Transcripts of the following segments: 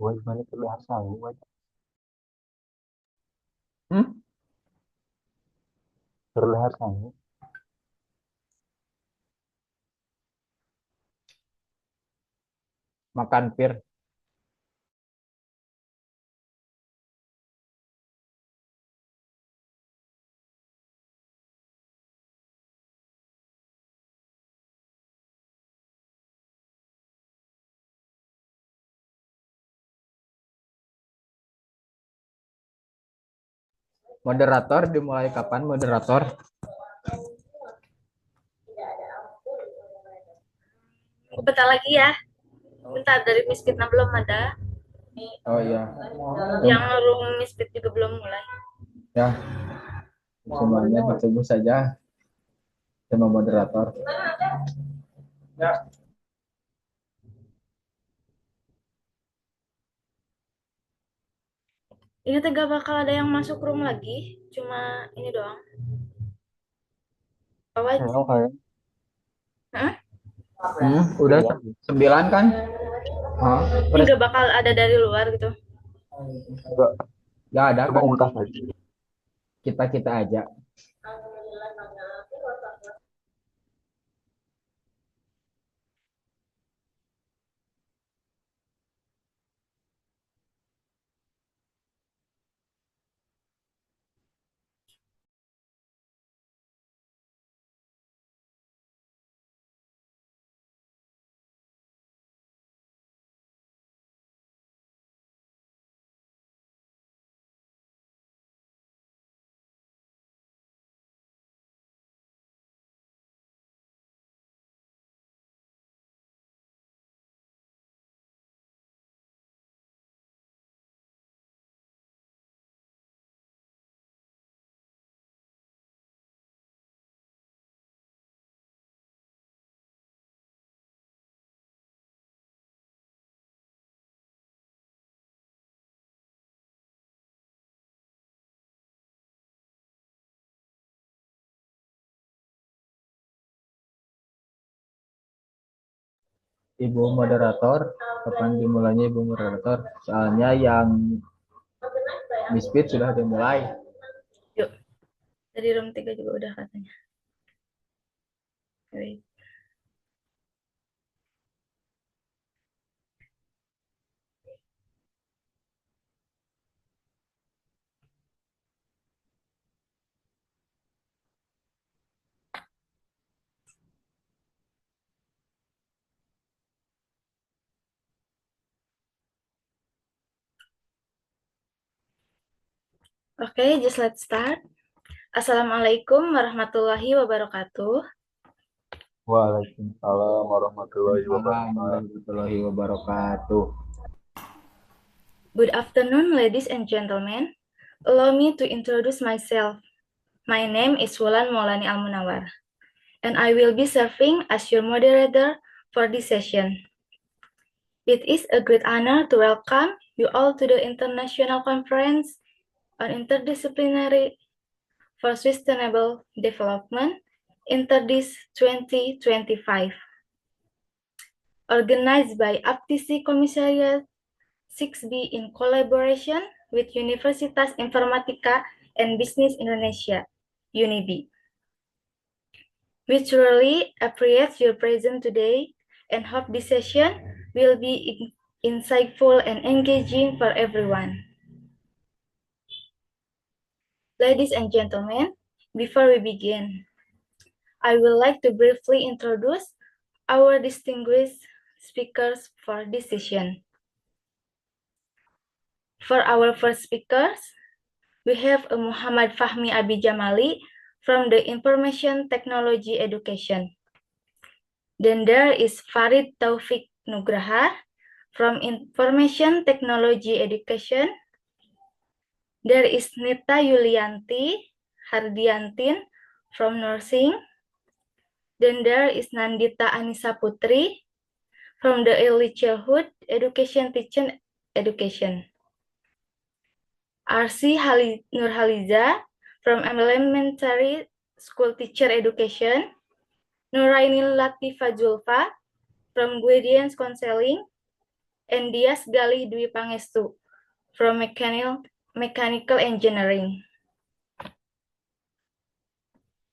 Wah, gimana terlihat sanggup, wah. Hmm? Terlihat sanggup. Makan pir. Moderator dimulai kapan moderator? Bentar lagi ya. Bentar, dari Miss Fitnah belum ada. Oh iya. Yang room Miss Fit juga belum mulai. Ya, semuanya bertemu saja sama moderator. Ya. Ini tuh gak bakal ada yang masuk room lagi. Cuma ini doang. Awas. Emang kayak Hah? Udah sembilan. 9 kan? Hah? Ini Udah gak bakal ada dari luar gitu. Enggak, nggak ada coba kan? kamu tas lagi. Kita aja. Ibu moderator, kapan dimulainya Ibu moderator? Soalnya yang Biskuit sudah dimulai. Yuk. Dari room 3 juga udah katanya. Wait. Oke, just let's start. Assalamualaikum warahmatullahi wabarakatuh. Waalaikumsalam warahmatullahi Waalaikumsalam wabarakatuh. warahmatullahi wabarakatuh. Good afternoon, ladies and gentlemen. Allow me to introduce myself. My name is Wulan Maulani Almunawar, and I will be serving as your moderator for this session. It is a great honor to welcome you all to the International Conference on Interdisciplinary for Sustainable Development, Interdis 2025, organized by APTISI Commissariat 6B in collaboration with Universitas Informatika and Business Indonesia, UNIBI. We truly appreciate your presence today and hope this session will be insightful and engaging for everyone. Ladies and gentlemen, before we begin, I would like to briefly introduce our distinguished speakers for this session. For our first speakers, we have Muhammad Fahmi Abi Jamali from the Information Technology Education. Then there is Farid Taufik Nugraha from Information Technology Education. There is Nita Yulianti Hardiantin from Nursing. Then there is Nandita Anissa Putri from the Early Childhood Education Teaching Education. RC Nurhaliza from Elementary School Teacher Education. Nuraini Latifa Julfa from Guidance Counseling. and Dias Galih Dwi Pangestu from Mechanical Engineering.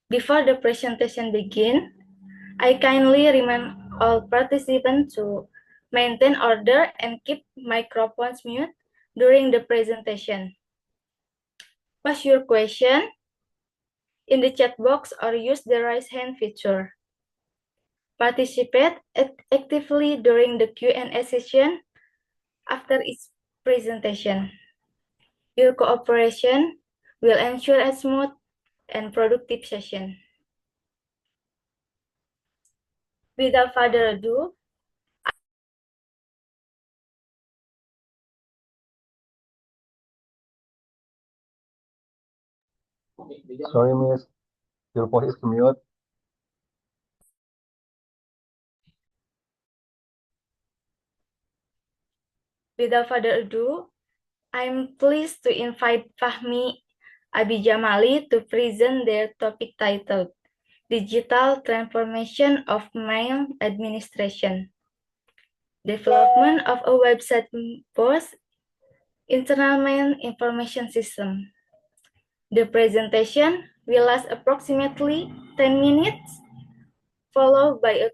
Before the presentation begins, I kindly remind all participants to maintain order and keep microphones mute during the presentation. Post your question in the chat box or use the raise hand feature. Participate actively during the Q&A session after each presentation. Your cooperation will ensure a smooth and productive session. Without further ado, Sorry, Miss. Your voice is mute. I'm pleased to invite Fahmi Abijamali to present their topic titled Digital Transformation of Mail Administration. Development of a website post internal mail information system. The presentation will last approximately 10 minutes, followed by a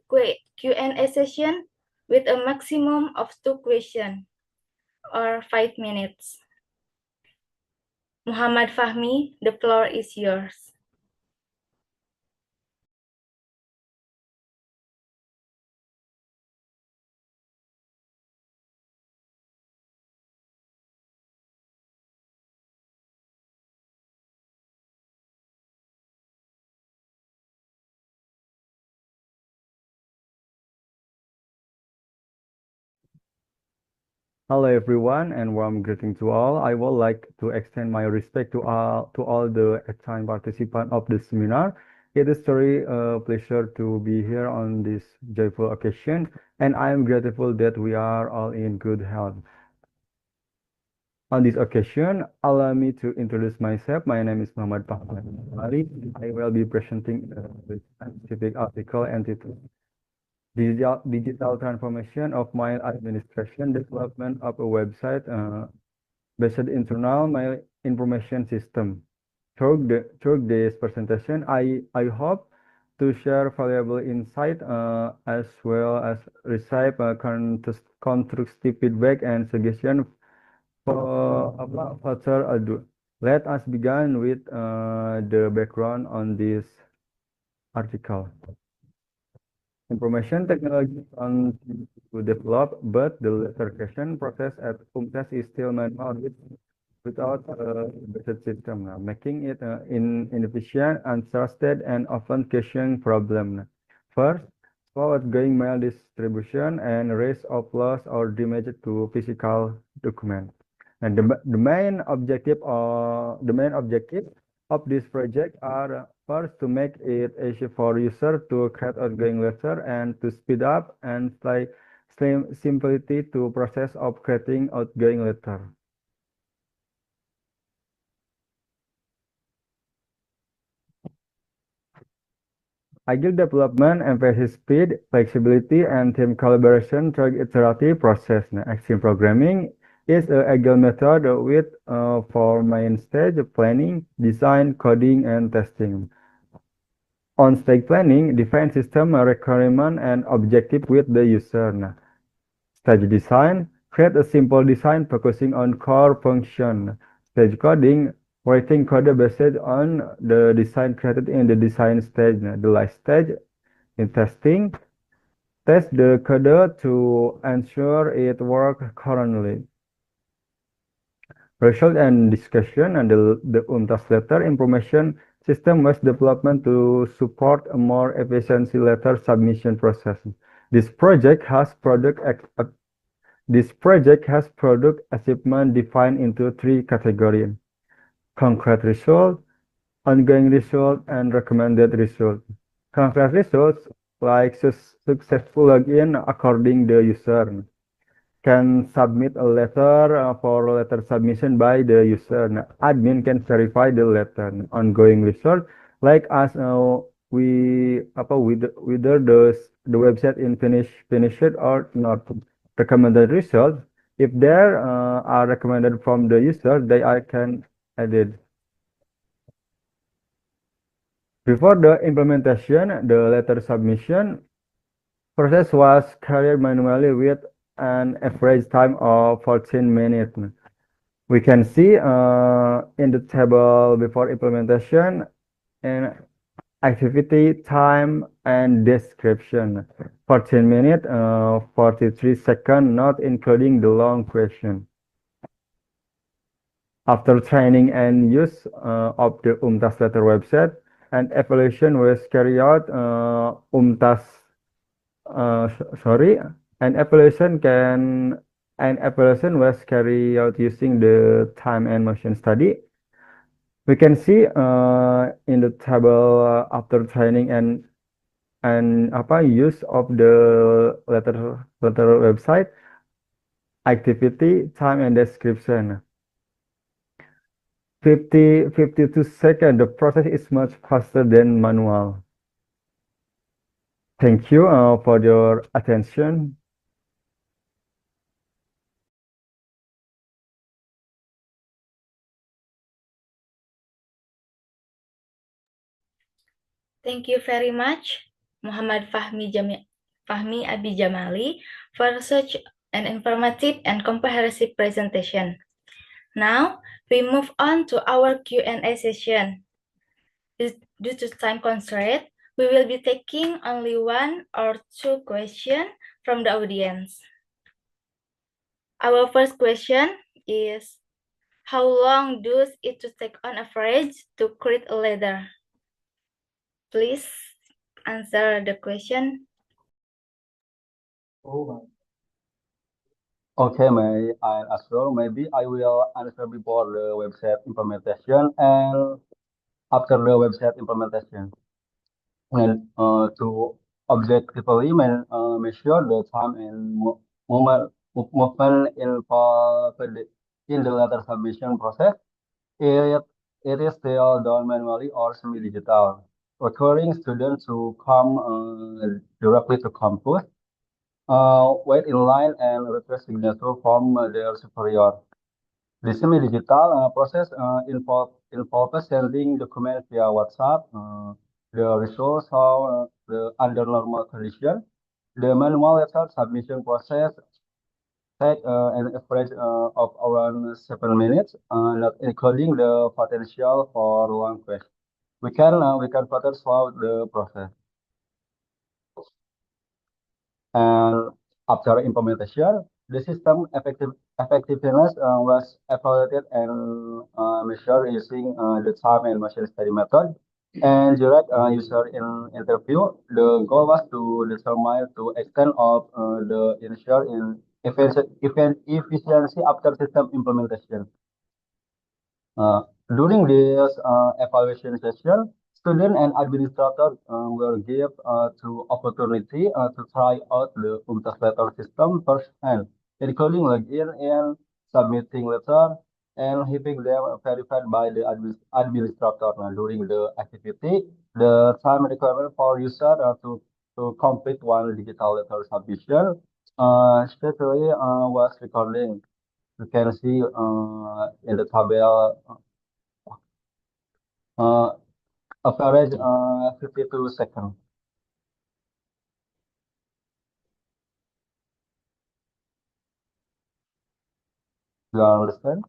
Q&A session with a maximum of 2 questions or 5 minutes. Muhammad Fahmi, the floor is yours. Hello everyone and warm greeting to all. I would like to extend my respect to all the assigned participants of the seminar. It is very pleasure to be here on this joyful occasion, and I am grateful that we are all in good health. On this occasion, allow me to introduce myself. My name is Muhammad Fahmi. I will be presenting this scientific article entitled Digital Transformation of Mail Administration, Development of a Website Based Internal Mail Information System. Through this presentation, I hope to share valuable insight as well as receive constructive feedback and suggestion for further ado. Let us begin with the background on this article. Information technology continues to develop, but the verification process at UMTS is still manual without a based system, making it inefficient, untrusted, and often causing problems. First, slow outgoing mail distribution and risk of loss or damage to physical documents. And the main objective of this project are first to make it easy for users to create outgoing letter and to speed up and simplicity to process of creating outgoing letter. Agile development emphasizes speed, flexibility, and team collaboration through iterative process. Action programming is an agile method with four main stages: planning, design, coding, and testing. On stage planning, define system requirement and objective with the user. Stage design, create a simple design focusing on core function. Stage coding, writing code based on the design created in the design stage. The last stage, in testing, test the code to ensure it works correctly. Result and discussion and the UMTS letter information system was development to support a more efficient letter submission process. This project has product achievement defined into three categories: concrete result, ongoing result, and recommended result. Concrete results like successful login according the user can submit a letter for letter submission by the user. Admin can verify the letter. Ongoing result like as whether the website is finished or not. recommended results. If there are recommended from the user, they are can added. Before the implementation, the letter submission process was carried manually with an average time of 14 minutes. We can see in the table before implementation and activity, time, and description. 14 minutes, 43 seconds, not including the long question. After training and use of the UMTAS letter website, an evaluation was carried out. An evaluation was carried out using the time and motion study. We can see in the table after training and use of the letter website, activity, time, and description. 52 seconds. The process is much faster than manual. Thank you for your attention. Thank you very much, Muhammad Fahmi Abi Jamali, for such an informative and comprehensive presentation. Now, we move on to our Q&A session. Due to time constraint, we will be taking only 1 or 2 questions from the audience. Our first question is, how long does it take on average to create a letter? Please answer the question. Okay, may I answer? Maybe I will answer before the website implementation and after the website implementation. And to objectively measure the time and movement involved in the letter submission process, it is still done manually or semi-digital, requiring students to come directly to campus, wait in line, and request signature from their superior. The semi-digital process involves sending documents via WhatsApp. The results are under normal condition. The manual letter submission process take an average of around 7 minutes, not including the potential for long question. We can further solve the process. And after implementation, the system effectiveness was evaluated and measured using the time and motion study method and direct user interview. The goal was to determine the extent of the initial efficiency after system implementation. During this evaluation session, students and administrators were given to opportunity to try out the UMTAS letter system firsthand, including login and submitting letter and having them verified by the administrator. During the activity, the time requirement for user to complete one digital letter submission, especially was recording. You can see in the table average 52 seconds. You understand?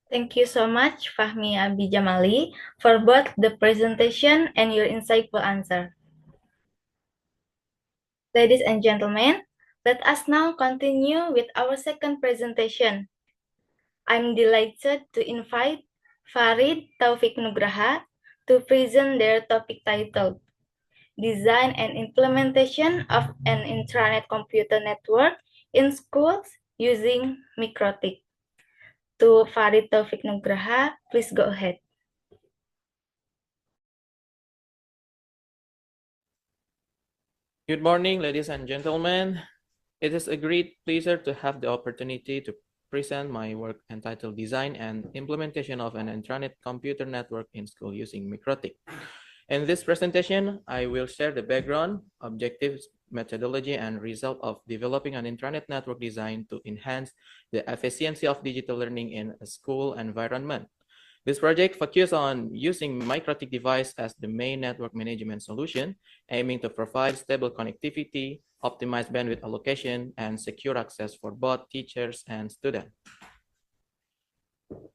Thank you so much, Fahmi Abi Jamali, for both the presentation and your insightful answer. Ladies and gentlemen, let us now continue with our second presentation. I'm delighted to invite Farid Taufik Nugraha to present their topic titled Design and Implementation of an Intranet Computer Network in Schools Using MikroTik. To Farid Taufik Nugraha, please go ahead. Good morning, ladies and gentlemen. It is a great pleasure to have the opportunity to present my work entitled Design and Implementation of an Intranet Computer Network in School Using MikroTik. In this presentation, I will share the background, objectives, methodology, and result of developing an intranet network design to enhance the efficiency of digital learning in a school environment. This project focuses on using MikroTik device as the main network management solution, aiming to provide stable connectivity, optimize bandwidth allocation, and secure access for both teachers and students.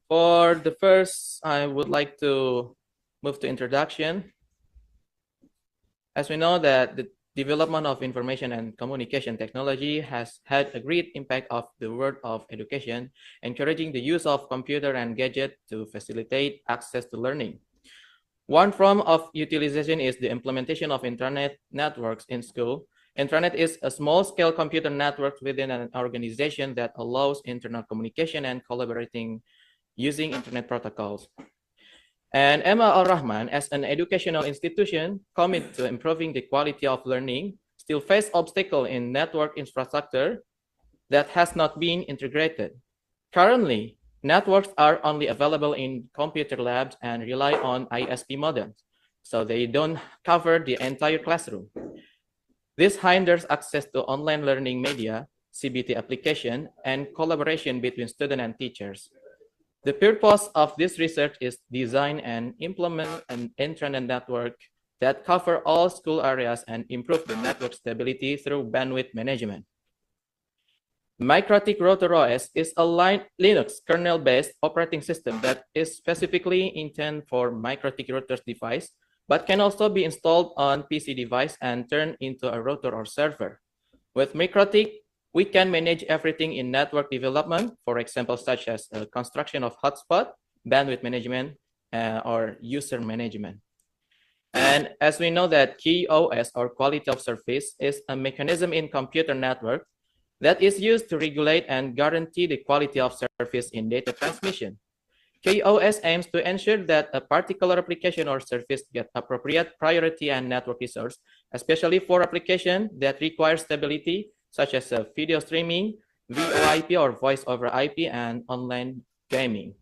For the first, I would like to move to introduction. As we know that the development of information and communication technology has had a great impact of the world of education, encouraging the use of computer and gadget to facilitate access to learning. One form of utilization is the implementation of intranet networks in school. Intranet is a small-scale computer network within an organization that allows internal communication and collaborating using internet protocols. And Emma Al-Rahman, as an educational institution committed to improving the quality of learning, still face obstacles in network infrastructure that has not been integrated. Currently, networks are only available in computer labs and rely on ISP modems, so they don't cover the entire classroom. This hinders access to online learning media, CBT application, and collaboration between students and teachers. The purpose of this research is design and implement an intranet network that cover all school areas and improve the network stability through bandwidth management. MikroTik Router OS is a Linux kernel-based operating system that is specifically intended for MikroTik routers device, but can also be installed on PC device and turned into a router or server. With MikroTik, we can manage everything in network development, for example, such as construction of hotspot, bandwidth management, or user management. And as we know that QoS, or quality of service, is a mechanism in computer network that is used to regulate and guarantee the quality of service in data transmission. QoS aims to ensure that a particular application or service gets appropriate priority and network resource, especially for applications that require stability, such as video streaming, VoIP or voice over IP, and online gaming.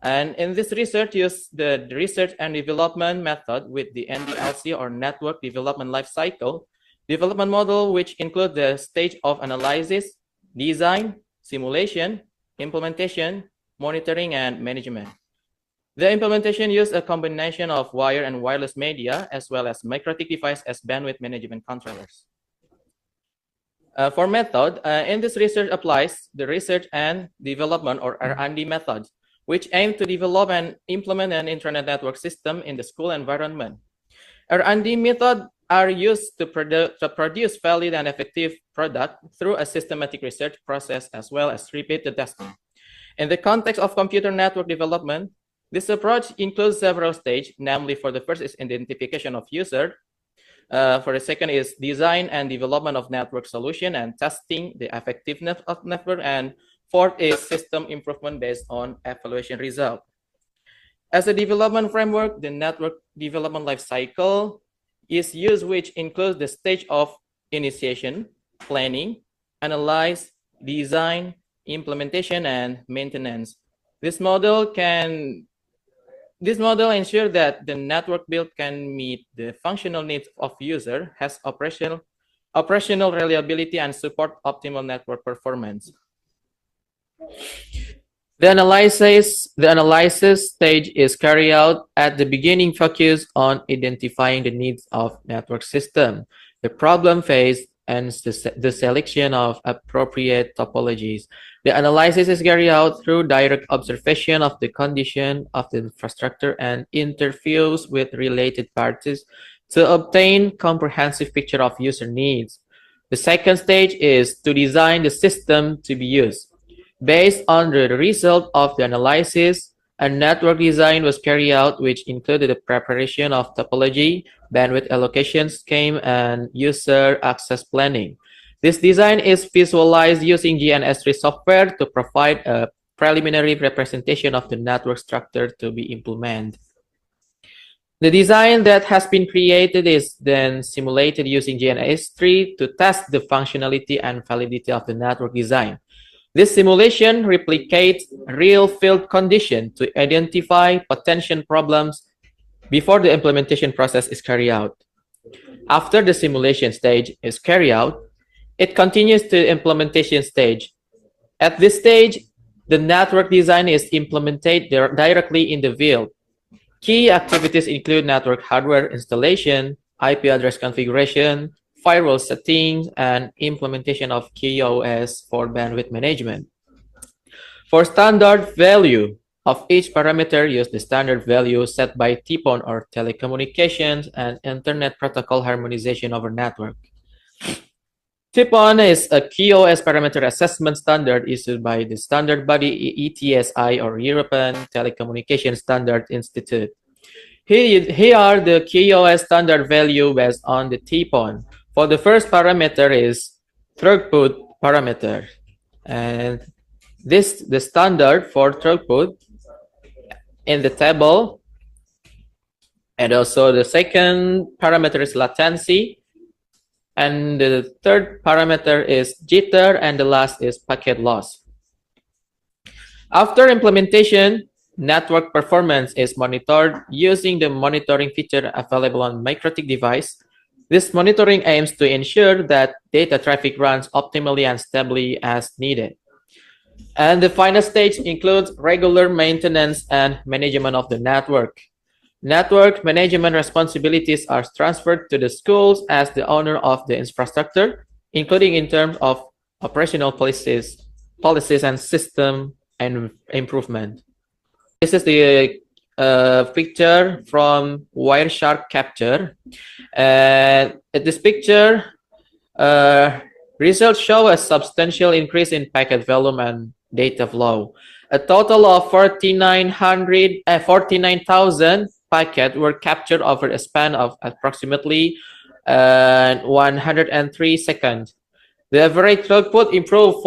And in this research, use the research and development method with the NDLC, or Network Development Lifecycle development model, which includes the stage of analysis, design, simulation, implementation, monitoring, and management. The implementation used a combination of wire and wireless media, as well as MikroTik device as bandwidth management controllers. For method, in this research applies the research and development, or R&D method, which aim to develop and implement an intranet network system in the school environment. R&D methods are used to produce valid and effective product through a systematic research process, as well as repeated testing. In the context of computer network development, this approach includes several stages, namely for the first is identification of user, for the second is design and development of network solution and testing the effectiveness of network, and fourth is system improvement based on evaluation result. As a development framework, the network development life cycle is used, which includes the stage of initiation, planning, analyze, design, implementation, and maintenance. This model ensures that the network build can meet the functional needs of user, has operational reliability, and support optimal network performance. The analysis stage is carried out at the beginning, focus on identifying the needs of network system, the problem faced, and the selection of appropriate topologies. The analysis is carried out through direct observation of the condition of the infrastructure and interviews with related parties to obtain comprehensive picture of user needs. The second stage is to design the system to be used. Based on the result of the analysis, a network design was carried out, which included the preparation of topology, bandwidth allocation scheme, and user access planning. This design is visualized using GNS3 software to provide a preliminary representation of the network structure to be implemented. The design that has been created is then simulated using GNS3 to test the functionality and validity of the network design. This simulation replicates real field conditions to identify potential problems before the implementation process is carried out. After the simulation stage is carried out, it continues to implementation stage. At this stage, the network design is implemented directly in the field. Key activities include network hardware installation, IP address configuration, firewall settings, and implementation of QoS for bandwidth management. For standard value of each parameter, use the standard value set by TPON or telecommunications and internet protocol harmonization over network. TPON is a QoS parameter assessment standard issued by the standard body ETSI or European Telecommunication Standard Institute. Here are the QoS standard value based on the TPON. For the first parameter is throughput parameter, and the standard for throughput in the table, and also the second parameter is latency, and the third parameter is jitter, and the last is packet loss. After implementation, network performance is monitored using the monitoring feature available on MikroTik device. This monitoring aims to ensure that data traffic runs optimally and stably as needed. And the final stage includes regular maintenance and management of the network. Network management responsibilities are transferred to the schools as the owner of the infrastructure, including in terms of operational policies and system and improvement. This is the picture from Wireshark capture. And in this picture, results show a substantial increase in packet volume and data flow. A total of 49,000 packets were captured over a span of approximately 103 seconds. The average throughput improved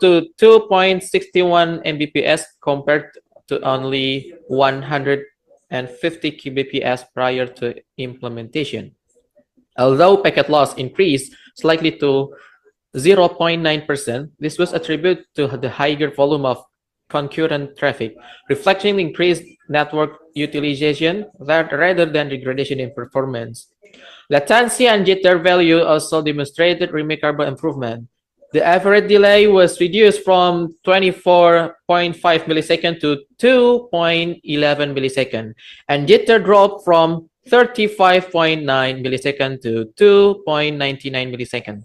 to 2.61 Mbps compared to only 150 kbps prior to implementation. Although packet loss increased slightly to 0.9%, this was attributed to the higher volume of concurrent traffic, reflecting increased network utilization rather than degradation in performance. Latency and jitter value also demonstrated remarkable improvement. The average delay was reduced from 24.5 milliseconds to 2.11 milliseconds, and jitter dropped from 35.9 milliseconds to 2.99 milliseconds.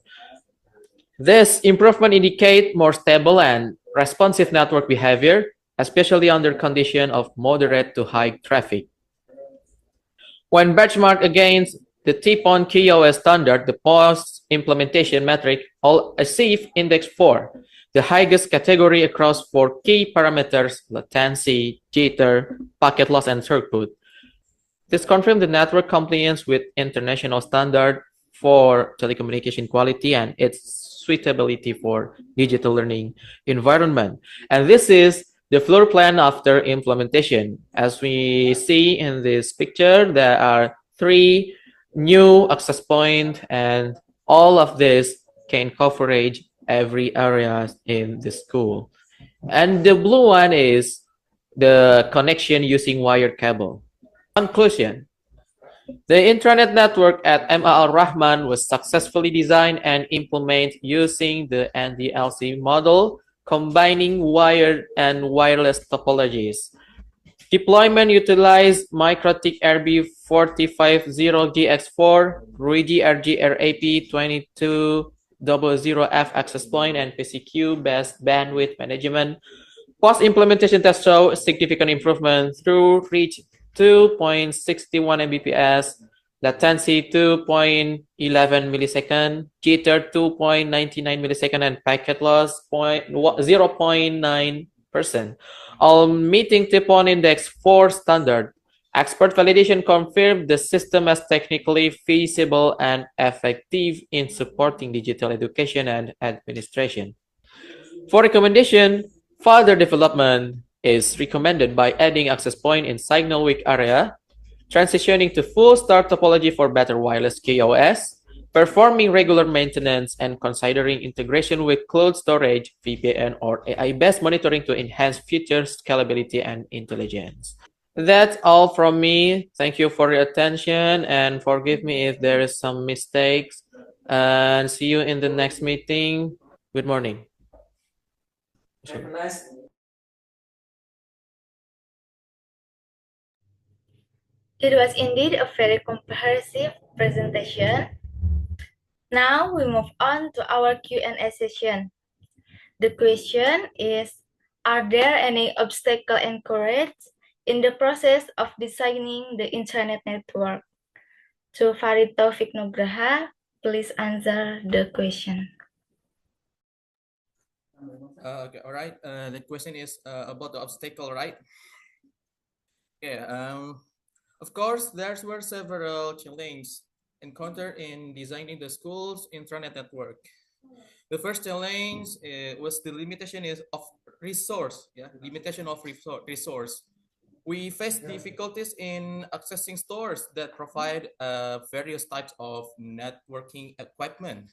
This improvement indicates more stable and responsive network behavior, especially under condition of moderate to high traffic. When benchmarked against the TPON QoS standard, the post-implementation metric all achieved index 4, the highest category across 4 key parameters: latency, jitter, packet loss, and throughput. This confirmed the network compliance with international standard for telecommunication quality and its suitability for digital learning environment. And this is the floor plan after implementation. As we see in this picture, there are 3 new access points, and all of this can coverage every area in the school. And the blue one is the connection using wired cable. Conclusion: the intranet network at MA Al Rahman was successfully designed and implemented using the NDLC model, combining wired and wireless topologies. Deployment utilized MikroTik RB450GX4, Ruigi RG-RAP 2200F access point, and PCQ-based bandwidth management. Post-implementation tests show significant improvement through reach 2.61 Mbps, latency 2.11 millisecond, jitter 2.99 millisecond, and packet loss 0.9%, all meeting TPON Index 4 standard. Expert validation confirmed the system as technically feasible and effective in supporting digital education and administration. For recommendation, further development is recommended by adding access point in signal weak area, transitioning to full star topology for better wireless QoS, performing regular maintenance, and considering integration with cloud storage, VPN, or AI-based monitoring to enhance future scalability and intelligence. That's all from me. Thank you for your attention and forgive me if there is some mistakes. And see you in the next meeting. Good morning. It was indeed a very comprehensive presentation. Now we move on to our Q&A session. The question is, are there any obstacles encouraged in the process of designing the internet network? To Farid Taufik Nugraha, please answer the question. Okay, all right. The question is about the obstacle, right? Yeah. Of course, there were several challenges encountered in designing the school's intranet network. The first challenge was the limitation of resource. Yeah, limitation of resource. We faced difficulties in accessing stores that provide various types of networking equipment.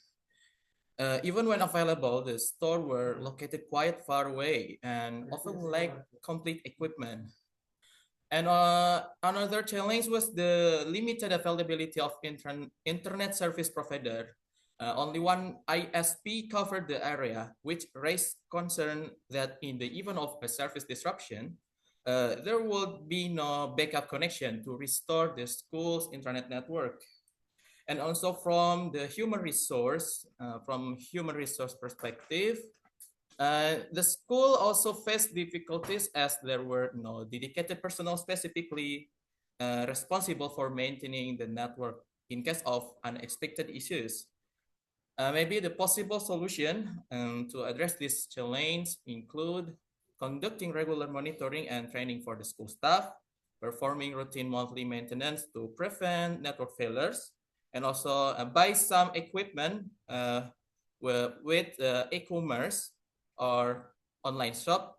Even when available, the store were located quite far away and often lacked complete equipment. And another challenge was the limited availability of internet service provider. Only one ISP covered the area, which raised concern that in the event of a service disruption, there would be no backup connection to restore the school's internet network. And also from human resource perspective, the school also faced difficulties as there were no dedicated personnel specifically responsible for maintaining the network in case of unexpected issues. Maybe the possible solution to address this challenge include conducting regular monitoring and training for the school staff, performing routine monthly maintenance to prevent network failures, and also buy some equipment with e-commerce or online shop.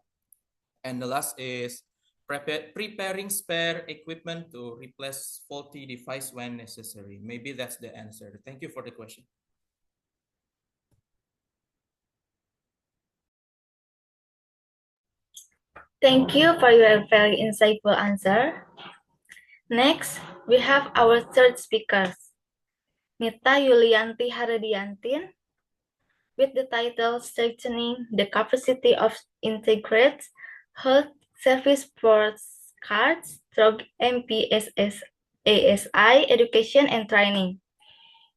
And the last is preparing spare equipment to replace faulty device when necessary. Maybe that's the answer. Thank you for the question. Thank you for your very insightful answer. Next, we have our third speakers, Nita Yulianti Haradiantin, with the title Strengthening the Capacity of Integrated Health Service Postcards through MPSS ASI Education and Training.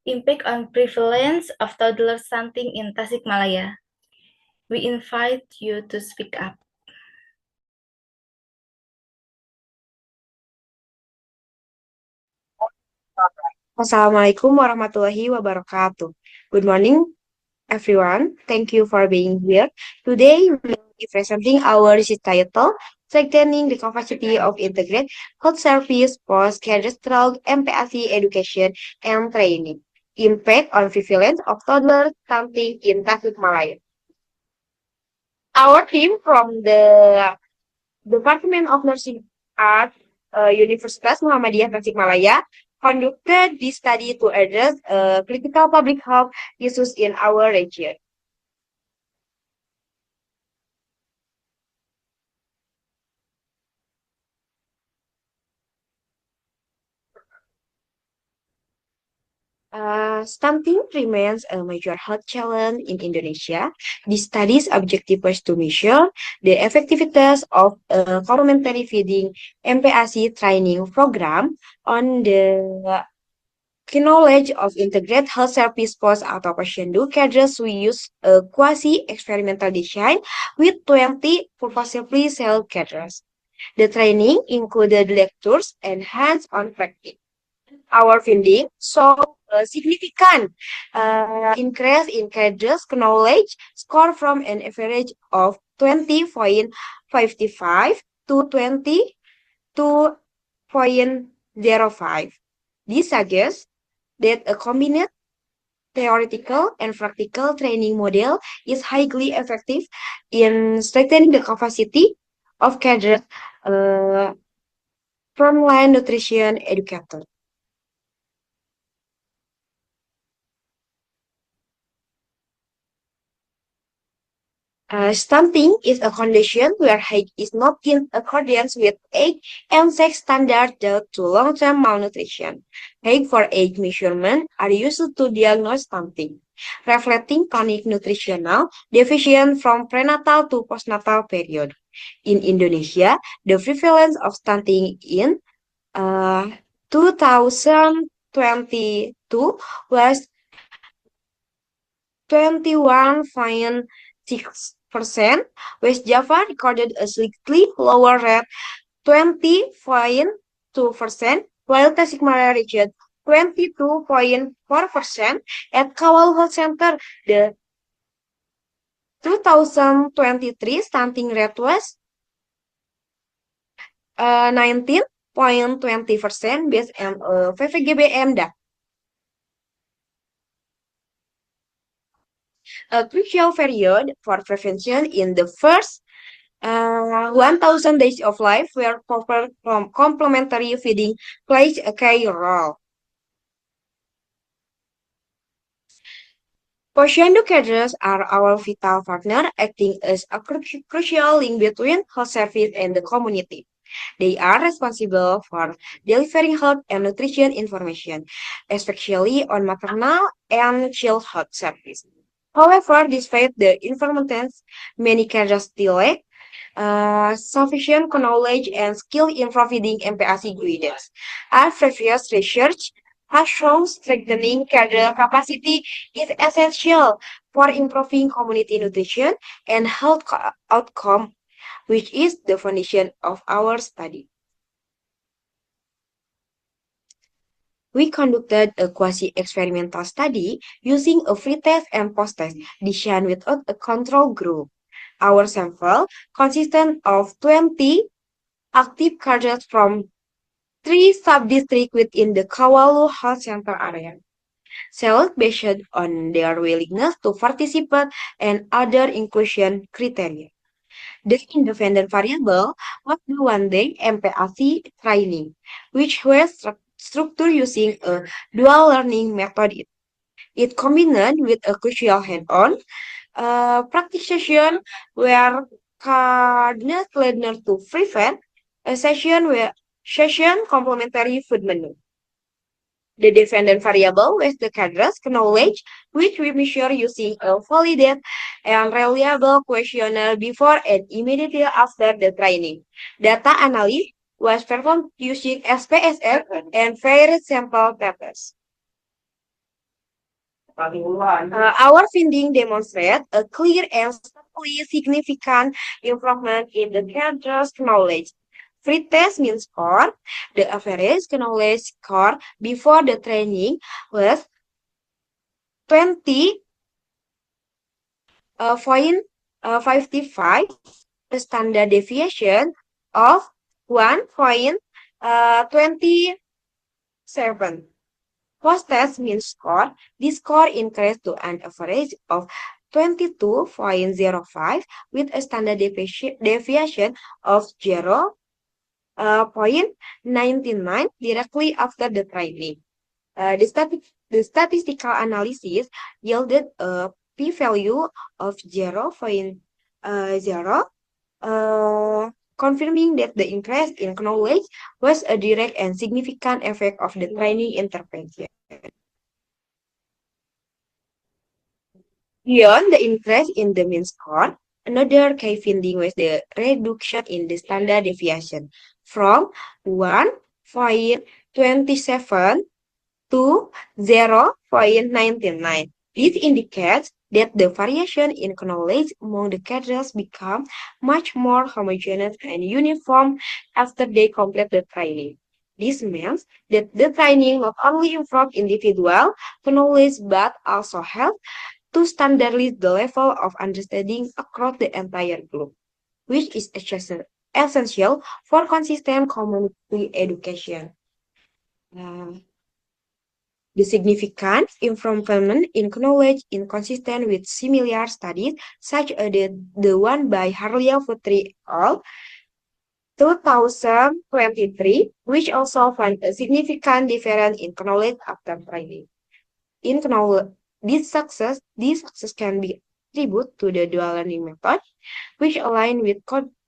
Impact on Prevalence of Toddler Stunting in Tasikmalaya. We invite you to speak up. Assalamualaikum warahmatullahi wabarakatuh. Good morning, everyone. Thank you for being here. Today, we will be presenting our research title, Strengthening the Capacity of Integrated Health Service Post-Cadastral MPASI Education and Training. Impact on Prevalence of Toddler Stunting in Tasikmalaya. Our team from the Department of Nursing at Universitas Muhammadiyah Tasikmalaya conducted this study to address critical public health issues in our region. Stunting remains a major health challenge in Indonesia. The study's objective was to measure the effectiveness of a complementary feeding MPASI training program on the knowledge of integrated health service post atau Posyandu cadres. We use a quasi-experimental design with 20 purposefully selected cadres. The training included lectures and hands-on practice. Our findings show a significant increase in cadres' knowledge score from an average of 20.55 to 22.05. This suggests that a combined theoretical and practical training model is highly effective in strengthening the capacity of cadres frontline nutrition educators. Stunting is a condition where height is not in accordance with age and sex standards due to long-term malnutrition. Height for age measurement are used to diagnose stunting, reflecting chronic nutritional deficiency from prenatal to postnatal period. In Indonesia, the prevalence of stunting in 2022 was 21.6%. West Java recorded a slightly lower rate, 20.2%, while Tasikmalaya reached 22.4%. At Kawal Health Center, the 2023 stunting rate was 19.20% based on VVGBM data. A crucial period for prevention in the first 1,000 days of life where proper complementary feeding plays a key role. Posyandu cadres are our vital partner, acting as a crucial link between health service and the community. They are responsible for delivering health and nutrition information, especially on maternal and child health service. However, despite the informations, many cadres still lack sufficient knowledge and skill in providing MPASI guidance. Our previous research has shown strengthening cadre capacity is essential for improving community nutrition and health outcome, which is the foundation of our study. We conducted a quasi-experimental study using a free test and post-test designed without a control group. Our sample consisted of 20 active cadres from 3 sub-districts within the Kawalu Health Center area. Select based on their willingness to participate and other inclusion criteria. The independent variable was the one-day MPASI training, which was structured using a dual learning method. It combined with a crucial hand-on practice session where cadres learned to prevent a session complementary food menu. The dependent variable was the cadres knowledge, which we measure using a valid and reliable questionnaire before and immediately after the training. Data analysis was performed using SPSS and various sample papers. Our findings demonstrate a clear and statistically significant improvement in the cadres knowledge. Free test mean score. The average knowledge score before the training was 20.55, a standard deviation of 1.27. Post-test mean score. This score increased to an average of 22.05 with a standard deviation of 0.99 directly after the training. The statistical analysis yielded a p-value of 0.0, confirming that the increase in knowledge was a direct and significant effect of the training intervention. Beyond the increase in the mean score, another key finding was the reduction in the standard deviation from 1.27 to 0.99. This indicates that the variation in knowledge among the cadres become much more homogeneous and uniform after they complete the training. This means that the training not only improved individual knowledge but also helped to standardize the level of understanding across the entire group, which is essential for consistent community education. The significant improvement in knowledge is consistent with similar studies, such as the one by Harlia Putri al. 2023, which also found a significant difference in knowledge after training. In knowledge, this success can be contribute to the dual learning method, which align with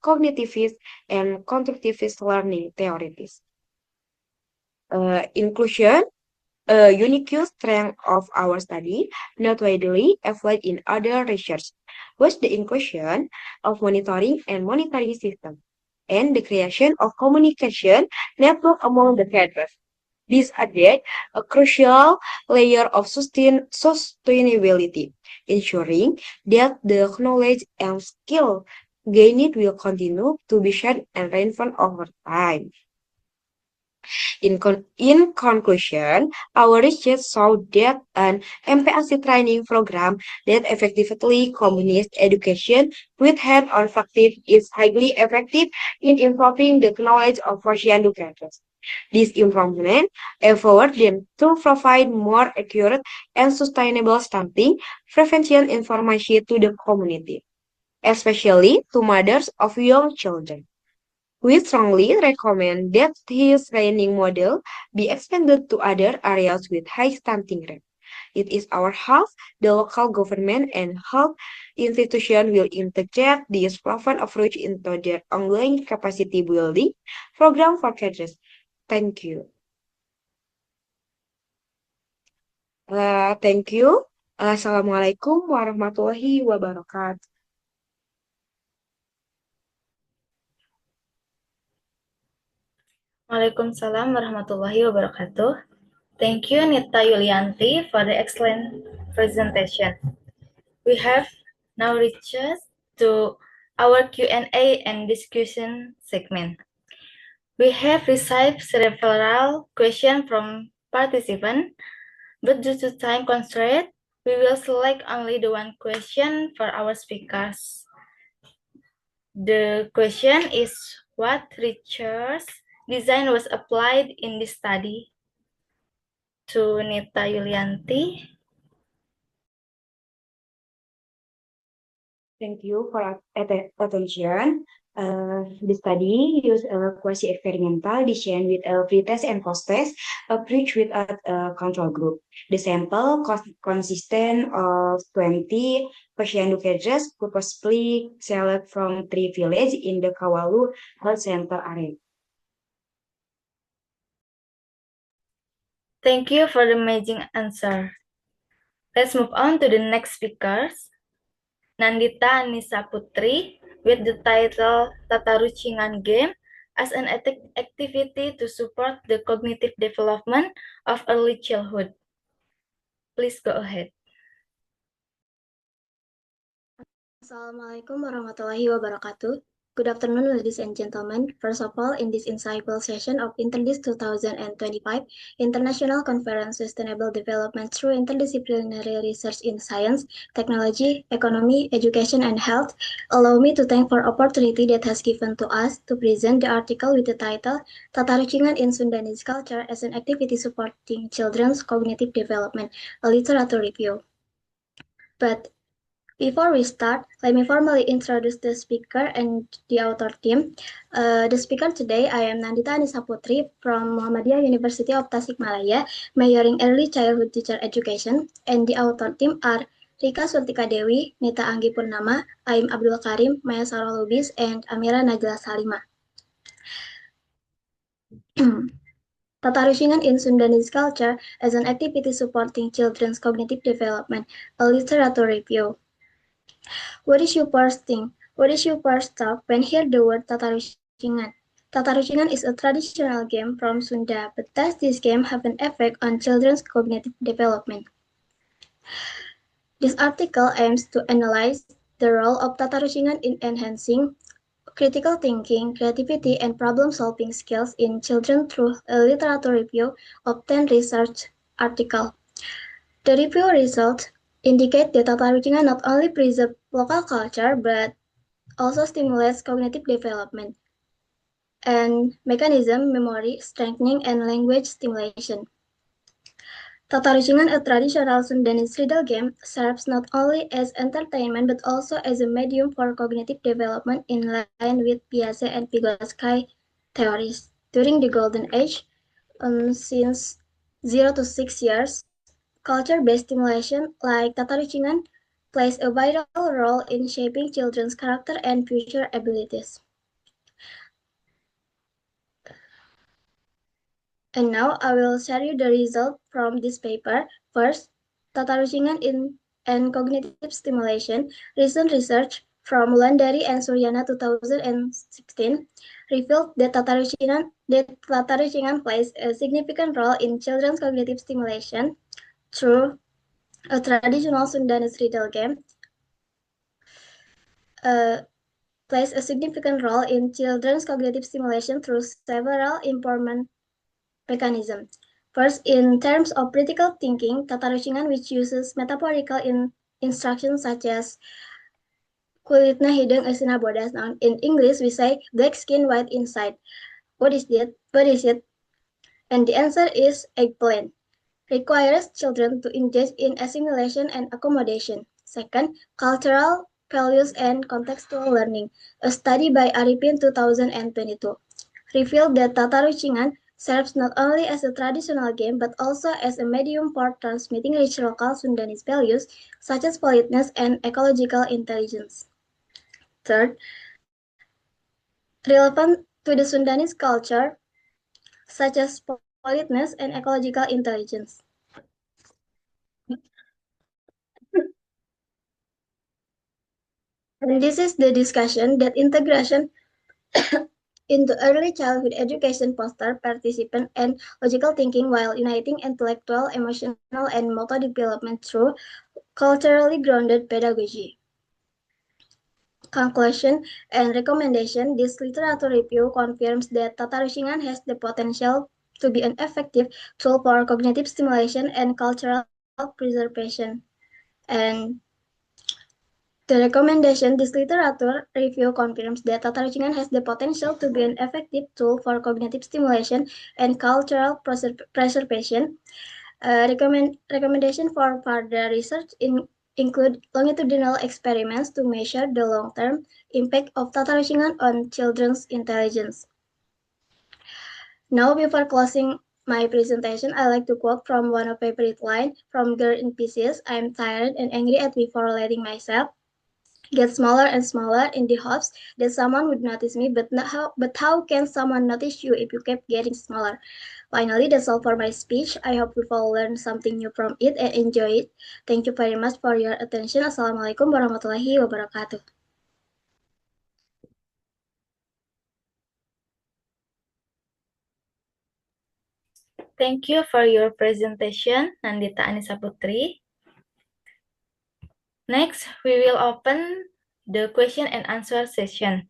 cognitivist and constructivist learning theories. Inclusion, a unique strength of our study, not widely applied in other research, was the inclusion of monitoring and monitoring system, and the creation of communication network among the cadres. This added a crucial layer of sustainability, ensuring that the knowledge and skill gained will continue to be shared and reinforced over time. In conclusion, our research showed that an MPAC training program that effectively combines education with hands-on practice is highly effective in improving the knowledge of Russian educators. This improvement empowered them to provide more accurate and sustainable stunting prevention information to the community, especially to mothers of young children. We strongly recommend that his training model be expanded to other areas with high stunting rate. It is our hope the local government and health institution will integrate this proven approach into their ongoing capacity building program for cadres. Thank you. Thank you. Assalamualaikum warahmatullahi wabarakatuh. Waalaikumsalam warahmatullahi wabarakatuh. Thank you, Nita Yulianti, for the excellent presentation. We have now reached to our Q&A and discussion segment. We have received several questions from participants, but due to time constraint, we will select only the one question for our speakers. The question is, what research design was applied in this study? To Nita Yulianti. Thank you for attention. The study used a quasi-experimental design with a pre-test and post-test approach with a control group. The sample consisted of 20 Persian cadres purposefully selected from 3 villages in the Kawalu Health Center area. Thank you for the amazing answer. Let's move on to the next speakers. Nandita Anissa Putri with the title Tatarucingan Game as an activity to support the cognitive development of early childhood. Please go ahead. Assalamualaikum warahmatullahi wabarakatuh. Good afternoon, ladies and gentlemen. First of all, in this insightful session of INTERDIS 2025, International Conference Sustainable Development through Interdisciplinary Research in Science, Technology, Economy, Education, and Health, allow me to thank for opportunity that has given to us to present the article with the title Tatarucingan in Sundanese Culture as an Activity Supporting Children's Cognitive Development, a literature review. But before we start, let me formally introduce the speaker and the author team. The speaker today, I am Nandita Anissa Putri from Muhammadiyah University of Tasikmalaya, majoring Early Childhood Teacher Education, and the author team are Rika Sultika Dewi, Nita Anggi Purnama, Aim Abdul Karim, Maya Sarah Lubis, and Amira Najla Salima. Tatarucingan in Sundanese Culture as an Activity Supporting Children's Cognitive Development, a literature review. What is your first thing? What is your first thought when hear the word Tatarucingan? Tatarucingan is a traditional game from Sunda, but does this game have an effect on children's cognitive development? This article aims to analyze the role of Tatarucingan in enhancing critical thinking, creativity, and problem-solving skills in children through a literature review of 10 research articles. The review results indicate that Tatarucingan not only preserves local culture but also stimulates cognitive development and mechanism, memory strengthening, and language stimulation. Tatarucingan, a traditional Sundanese riddle game, serves not only as entertainment but also as a medium for cognitive development in line with Piaget and Vygotsky theories. During the Golden Age, since 0 to 6 years, culture-based stimulation like Tatarucingan plays a vital role in shaping children's character and future abilities. And now I will share you the result from this paper. First, tata rucingan and cognitive stimulation. Recent research from Wulandari and Suryana 2016 revealed that tata rucingan plays a significant role in children's cognitive stimulation through a traditional Sundanese riddle game. Plays a significant role in children's cognitive stimulation through several important mechanisms. First, in terms of critical thinking, tata rucingan, which uses metaphorical instructions such as kulitna hidung asina bodas. Now, in English, we say black skin, white inside. What is it? And the answer is eggplant. Requires children to engage in assimilation and accommodation. Second, cultural values and contextual learning. A study by Arifin 2022 revealed that tata rucingan serves not only as a traditional game but also as a medium for transmitting rich local Sundanese values such as politeness and ecological intelligence. Third, relevant to the Sundanese culture such as politeness and ecological intelligence. And this is the discussion that integration into early childhood education foster participant and logical thinking while uniting intellectual, emotional, and motor development through culturally grounded pedagogy. Conclusion and recommendation. This literature review confirms that tata rucingan has the potential to be an effective tool for cognitive stimulation and cultural preservation. And the recommendation, this literature review confirms that tata rucingan has the potential to be an effective tool for cognitive stimulation and cultural preservation. Recommendation for further research include longitudinal experiments to measure the long-term impact of tata rucingan on children's intelligence. Now, before closing my presentation, I like to quote from one of my favorite lines from Girl in Pieces. I'm tired and angry at me for letting myself get smaller and smaller in the hopes that someone would notice me, but how can someone notice you if you kept getting smaller? Finally, that's all for my speech. I hope you've all learned something new from it and enjoy it. Thank you very much for your attention. Assalamualaikum warahmatullahi wabarakatuh. Thank you for your presentation, Nandita Anissa Putri. Next, we will open the question and answer session.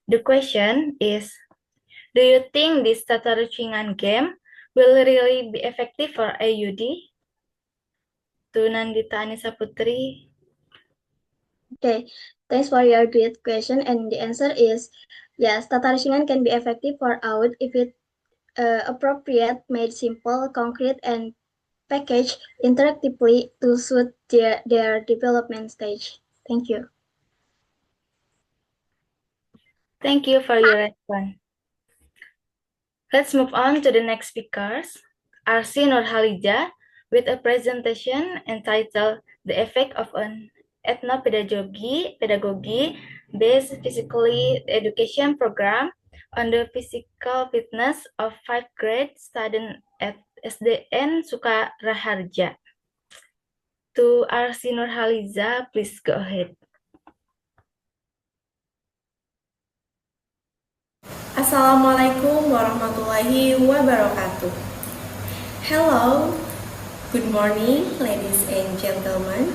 The question is, do you think this tata rucingan game will really be effective for AUD? To Nandita Anissa Putri. Okay, thanks for your great question. And the answer is yes, tata rucingan can be effective for AUD if it appropriate, made simple, concrete, and packaged interactively to suit their development stage. Thank you. Thank you for your response. Let's move on to the next speakers, Arsi Nurhaliza, with a presentation entitled The Effect of an Ethnopedagogy-based Physical Education Program on the Physical Fitness of 5th grade students at SDN Sukaraharja. To Arsi Nurhaliza, please go ahead. Assalamualaikum warahmatullahi wabarakatuh. Hello, good morning, ladies and gentlemen.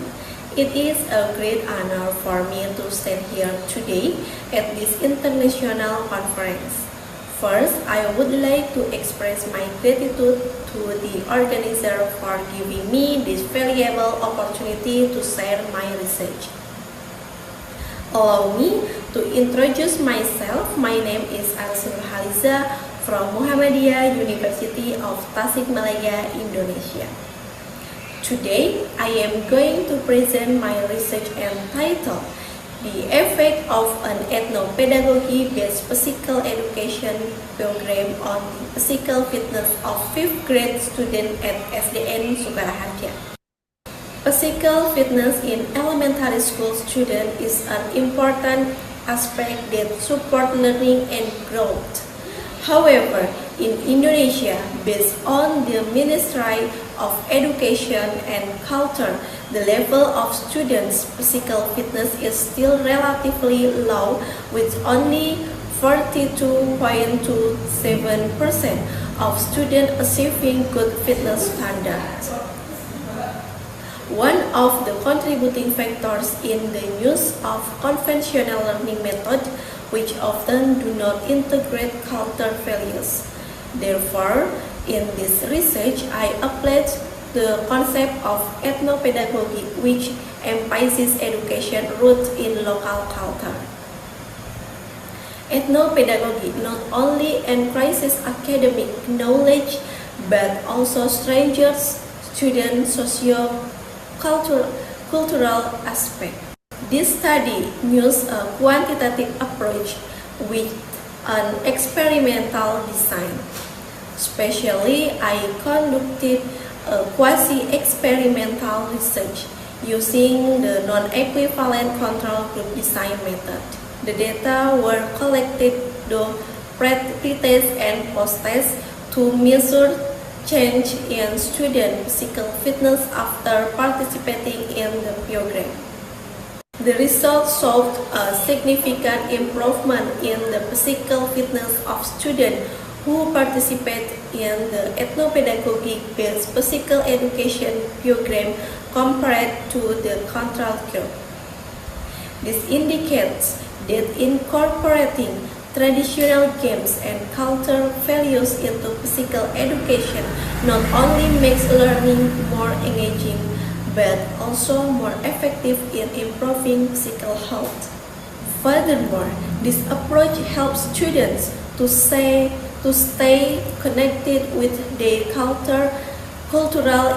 It is a great honor for me to stand here today at this international conference. First, I would like to express my gratitude to the organizer for giving me this valuable opportunity to share my research. Allow me to introduce myself. My name is Arsi Nurhaliza from Muhammadiyah University of Tasikmalaya, Indonesia. Today, I am going to present my research entitled The Effect of an Ethnopedagogy-based Physical Education Program on the Physical Fitness of 5th grade students at SDN Sukaraharja. Physical fitness in elementary school students is an important aspect that support learning and growth. However, in Indonesia, based on the Ministry of Education and Culture, the level of students' physical fitness is still relatively low, with only 42.27% of students achieving good fitness standards. One of the contributing factors in the use of conventional learning methods, which often do not integrate cultural values. Therefore, in this research, I applied the concept of ethnopedagogy, which emphasizes education rooted in local culture. Ethnopedagogy not only encourages academic knowledge, but also strengthens student socio-cultural aspect. This study used a quantitative approach with an experimental design. Especially, I conducted a quasi-experimental research using the non-equivalent control group design method. The data were collected through pre-test and post-test to measure change in student physical fitness after participating in the program. The results showed a significant improvement in the physical fitness of students who participate in the ethnopedagogic-based physical education program compared to the control group. This indicates that incorporating traditional games and cultural values into physical education not only makes learning more engaging, but also more effective in improving physical health. Furthermore, this approach helps students to stay connected with their cultural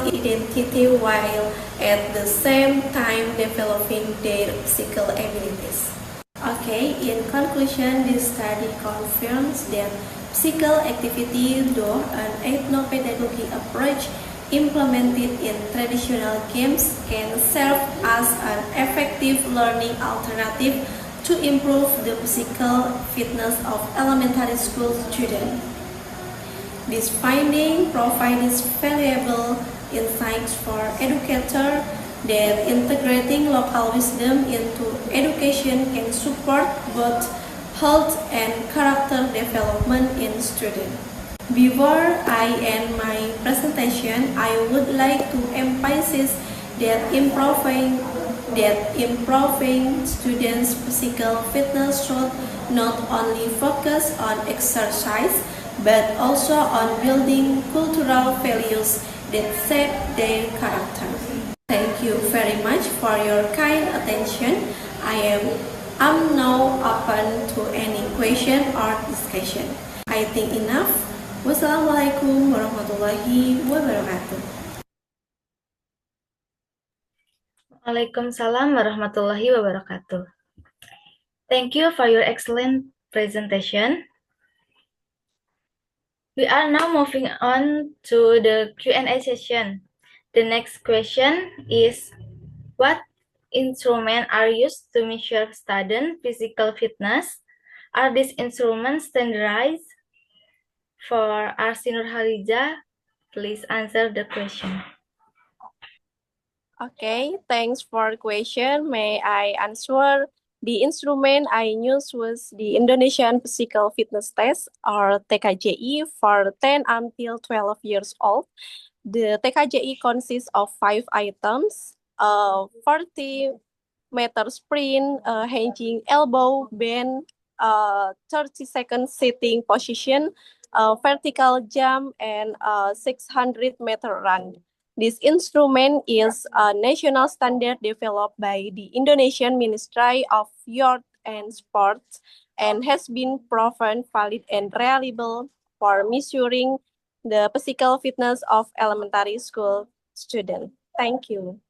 identity while at the same time developing their physical abilities. Okay, in conclusion, this study confirms that physical activity through an ethnopedagogy approach implemented in traditional games can serve as an effective learning alternative to improve the physical fitness of elementary school students. This finding provides valuable insights for educators that integrating local wisdom into education can support both health and character development in students. Before I end my presentation, I would like to emphasize that improving students' physical fitness should not only focus on exercise, but also on building cultural values that shape their character. Thank you very much for your kind attention. I am now open to any question or discussion. I think enough. Wassalamualaikum warahmatullahi wabarakatuh. Waalaikumsalam warahmatullahi wabarakatuh. Thank you for your excellent presentation. We are now moving on to the Q&A session. The next question is, what instruments are used to measure student physical fitness? Are these instruments standardized? For Arsi Nurhaliza, please answer the question. Okay, thanks for the question. May I answer? The instrument I used was the Indonesian Physical Fitness Test, or TKJI, for 10 until 12 years old. The TKJI consists of 5 items, 40-meter sprint, hinging elbow bend, 30-second sitting position, vertical jump, and 600-meter run. This instrument is a national standard developed by the Indonesian Ministry of Youth and Sports and has been proven valid and reliable for measuring the physical fitness of elementary school students. Thank you.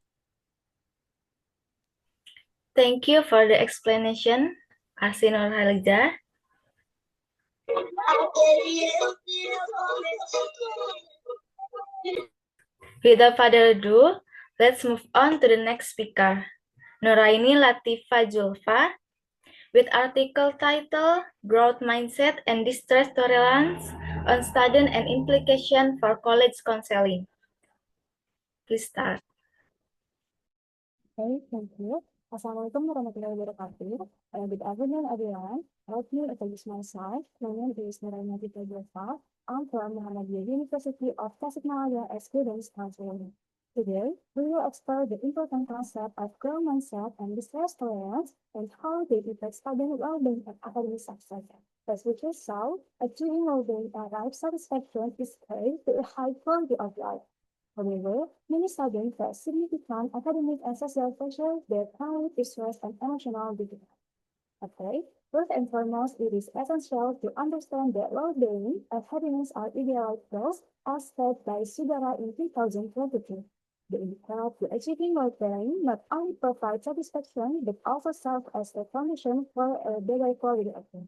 Thank you for the explanation, Arsi Nurhaliza. Without further ado, Let's move on to the next speaker, Nuraini Latifa Julfa, with article title Growth Mindset and Distress Tolerance on Student and Implication for College Counseling. Please start. Okay, thank you. Assalamualaikum warahmatullahi wabarakatuh. Good afternoon, everyone. Let me introduce myself. My name is Nuraini Latifa Julfa. I'm from Muhammadiyah University of Tasikmalaya as Students Counseling. Today, we will explore the important concept of growth mindset and distress tolerance and how they affect student well-being and academic success. As we just saw, achieving well-being and life satisfaction is key to a high quality of life. However, many students face significant academic and social pressure that can lead to stress and emotional difficulty. Okay, first and foremost, it is essential to understand that well-being and happiness are ideal goals as set by Sudara in 2022. The indicator to achieving well-being not only provide satisfaction but also serve as a foundation for a better quality of life.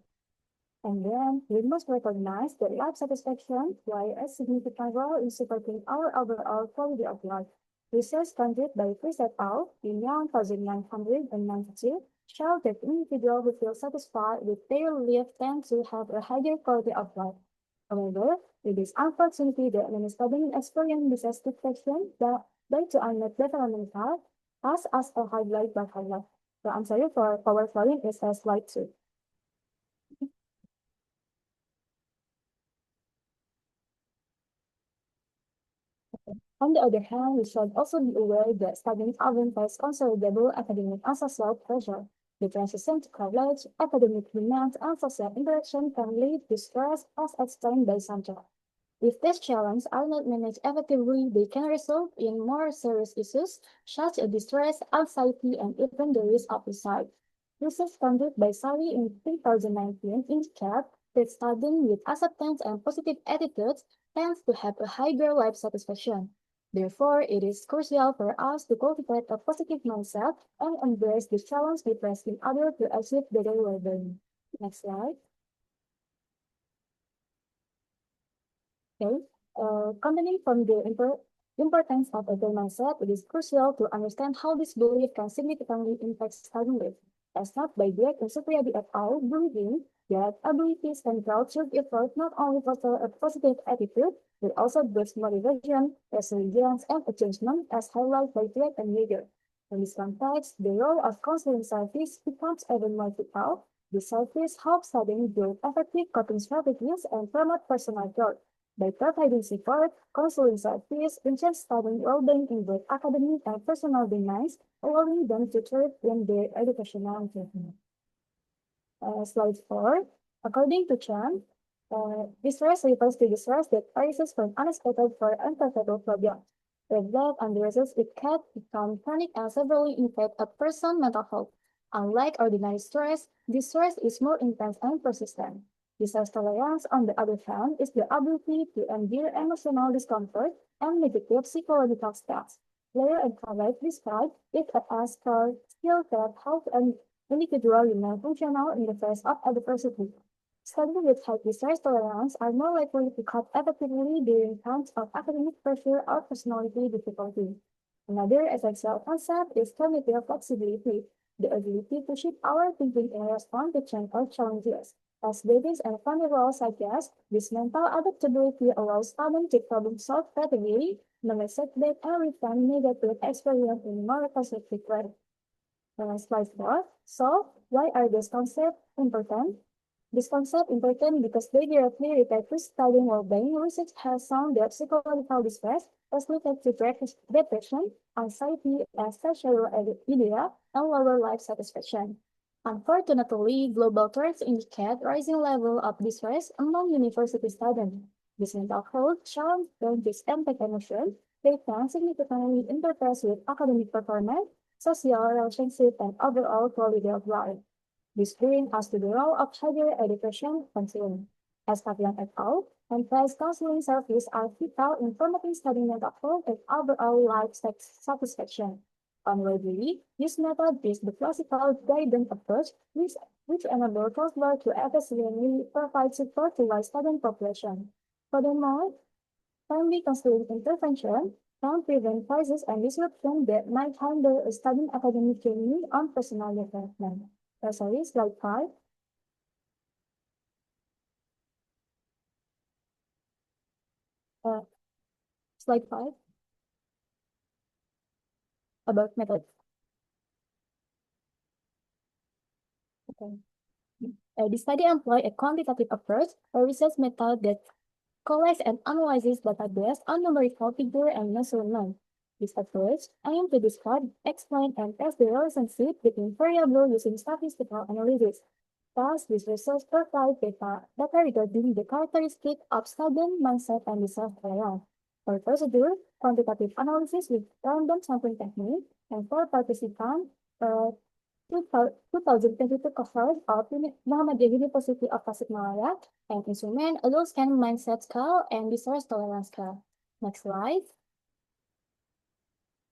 And then we must recognize that life satisfaction plays a significant role in supporting our overall quality of life. Research conducted by Chris et al. In 1992 show that individuals who feel satisfied with their life tend to have a higher quality of life. However, it is unfortunately that many students experience dissatisfaction due to unmet developmental tasks as a highlight by highlight. The answer for power flowing is as slide 2. On the other hand, we should also be aware that students often face considerable academic and social pressure. The transition to college, academic demands, and social interaction can lead to stress as explained by Sandra. If these challenges are not managed effectively, they can result in more serious issues such as distress, anxiety, and even the risk of suicide. Research conducted by Sari in 2019 indicates that studying with acceptance and positive attitudes tends to have a higher life satisfaction. Therefore, it is crucial for us to cultivate a positive mindset and embrace the challenge we face in order to achieve better well-being. Next slide. Okay. Continuing from the importance of a good mindset, it is crucial to understand how this belief can significantly impact studying life. As not by Dirk and Supriyadi et al. Believing that abilities can grow through effort not only foster a positive attitude, but also boost motivation, resilience, and achievement as highlighted by Dirk and Jaeger. In this context, the role of counseling service becomes even more vital. The service helps students build effective coping strategies and promote personal growth. By providing support, counseling service ensures student well-being in both academic and personal domains, allowing them to thrive in their educational achievement. Slide 4. According to Chan, distress refers to distress that arises from unexpected or unpredictable problems. If that underresses, it can become chronic and severely impact a person's mental health. Unlike ordinary stress, this stress is more intense and persistent. Distress tolerance, on the other hand, is the ability to endure emotional discomfort and negative psychological states. Blair and Collett describe it as a skill that helps an individual remain functional in the face of adversity. Students with high distress tolerance are more likely to cope effectively during times of academic pressure or personality difficulty. Another essential concept is cognitive flexibility, the ability to shift our thinking in response to change or challenges. As babies and family roles suggest, this mental adaptability allows students to problem-solve creatively, manage setbacks, and reframe negative experience in a more constructive way. Slide 4. So, why are these concepts important? This concept important because they directly relate to studying well-being. Research has shown that psychological distress is linked to depression, anxiety, and social idea, and lower life satisfaction. Unfortunately, global trends indicate rising level of distress among university students. This mental health challenge don't just impact emotion, they can significantly interfere with academic performance, social relationships, and overall quality of life. This brings us to the role of higher education counseling. As Fabian et al. Emphasize counseling services are vital in promoting study mental health and overall life satisfaction. Unwavering, this method is the classical guidance approach, which enables counselors to efficiently provide support to the student population. Furthermore, timely counseling intervention can prevent crisis and disruption that might hinder a studying academic journey on personal development. Sorry, slide 5. Slide 5. About methods. Okay. The study employ a quantitative approach, a research method that collects and analyzes data based on numerical figure and measurement. This approach aims to describe, explain, and test the relationship between variables using statistical analysis. Thus, this research provides data regarding the characteristic of student mindset and research tolerance. For procedure, quantitative analysis with random sampling technique, and for participants, 2022 cohort of Muhammadiyah University of Tasikmalaya and instrument a low scan mindset scale and resource tolerance scale. Next slide.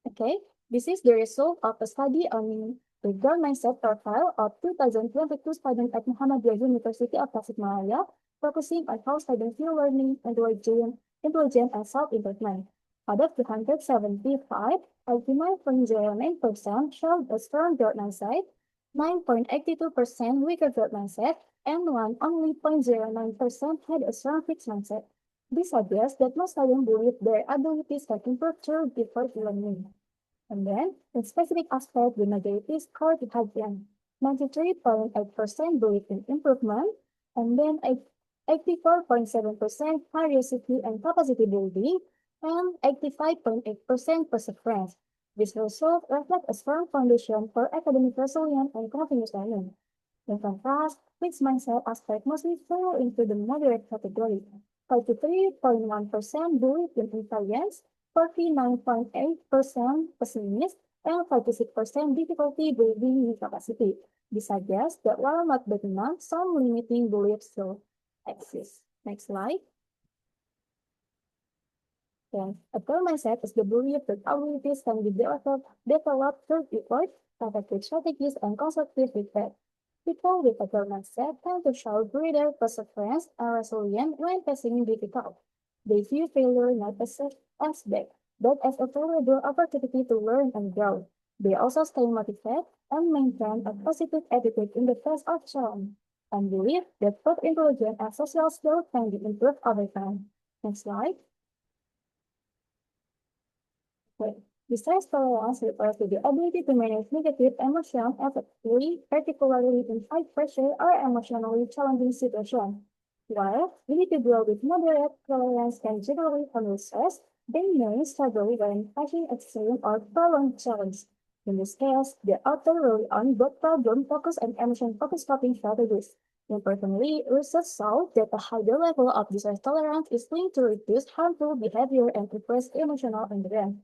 Okay, this is the result of a study on the growth mindset profile of 2022 students at Muhammadiyah University of Tasikmalaya, focusing on how students view learning, intelligence, and self-improvement. Out of 275, 89.09% showed a strong growth mindset, 9.82% weaker growth mindset, and only 0.09% had a strong fixed mindset. This suggests that most students believe their abilities can improve through deferred learning. And then, in specific aspect, the majority scored higher. 93.8% believe in improvement, and then 84.7% curiosity and capacity building, and 85.8% perseverance. This result reflects a strong foundation for academic resilience and continuous learning. In contrast, fixed mindset aspect mostly fall into the moderate category. 53.1% believe in intelligence, 49.8% pessimist, and 46% difficulty believing in capacity. This suggests that while not dominant, some limiting beliefs still exist. Next slide. Then, a growth mindset is the belief that abilities can be developed through effort, effective strategies, and constructive feedback. People with a growth mindset tend to show greater perseverance and resilience when facing difficult. They view failure not as a setback, but as a valuable opportunity to learn and grow. They also stay motivated and maintain a positive attitude in the face of challenge, and believe that both intelligence and social skills can be improved over time. Next slide. Distress tolerance refers to the ability to manage negative emotions effectively, particularly in high pressure or emotionally challenging situations. While individuals with moderate tolerance can generally handle stress, they may struggle when facing extreme or prolonged challenge. In this case, the author rely on both problem-focused and emotion-focused coping strategies. Importantly, research showed that a higher level of distress tolerance is linked to reduced harmful behavior and increased emotional endurance.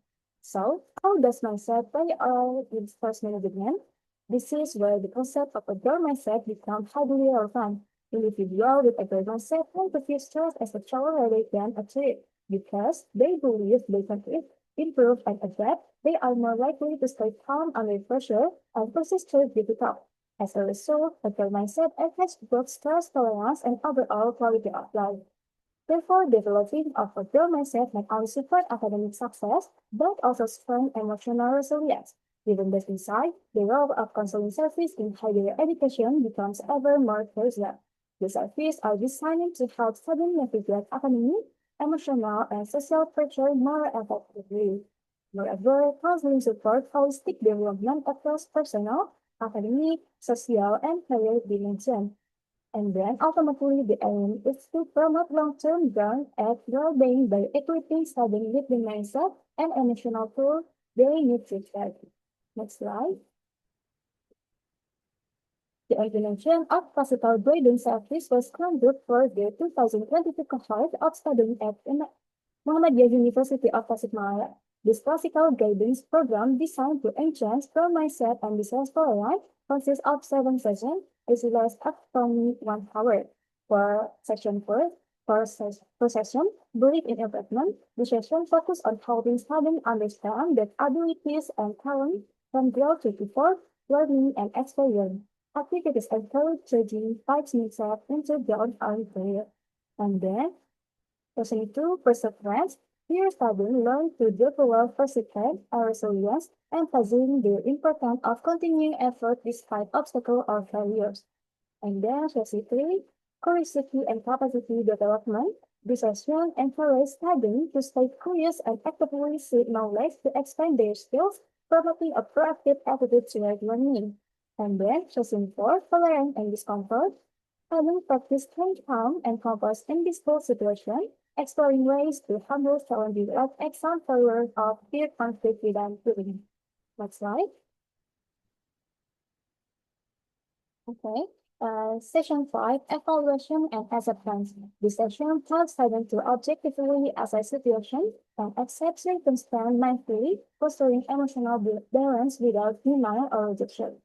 So, how does mindset play out in stress management? This is where the concept of a growth mindset becomes highly relevant. Individuals with a growth mindset tend to view stress as a challenge rather than a threat. Because they believe they can improve and adapt, they are more likely to stay calm under pressure and persist through difficult. As a result, a growth mindset affects both stress tolerance and overall quality of life. Therefore, developing a growth mindset not only support academic success, but also strengthen emotional resilience. Given this insight, the role of counseling service in higher education becomes ever more crucial. The services are designed to help students navigate academic, emotional, and social pressure more effectively. Moreover, counseling supports holistic development across personal, academic, social, and career dimensions. And then ultimately the aim is to promote long-term growth and well-being by equipping studying with the mindset and emotional tools they need to thrive. Next slide. The implementation of classical grading service was conducted for the 2022 cohort of students at Muhammadiyah University of Tasikmalaya. This classical guidance program designed to enhance growth mindset and distress tolerance consists of 7 sessions, as well as up to 1 hour. For section 4, per session, belief in improvement, the session focus on helping students understand that abilities and talent can grow to effort, learning, and experience. Activities encourage changing 5 minutes into their own career. And then, Question 2, perseverance. Here, students learn to develop persistence and resilience, emphasizing the importance of continuing effort despite obstacles or failures. And then, specifically, curiosity and capacity development. This session encourages students to stay curious and actively seek knowledge to expand their skills, promoting a proactive attitude toward learning. And then, choosing for tolerance and discomfort. Students practice staying calm and composed in difficult situations, exploring ways to handle challenges like exam failure or peer conflict without quitting. Next slide. Okay. Session 5, Evaluation and Acceptance. This session tells students to objectively assess situations and accept circumstances mindfully, fostering emotional balance without denial or rejection.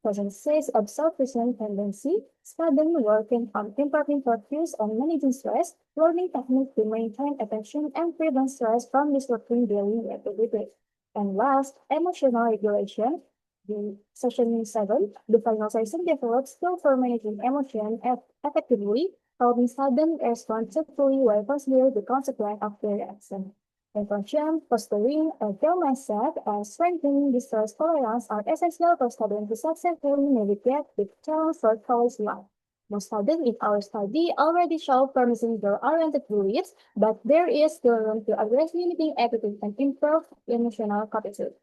Session 6, Observation Tendency. Students working on improving focus and managing stress, learning techniques to maintain attention and prevent stress from disrupting daily activities. And last, emotional regulation. The session 7, the final session develops skills for managing emotion effectively, helping students respond thoughtfully while considering the consequence of their action. Reflection, fostering a growth mindset, and strengthening distress tolerance are essential for students to successfully navigate the challenge for college life. Most students in our study already show promising goal-oriented beliefs, but there is still room to address limiting attitude and improve emotional capacity.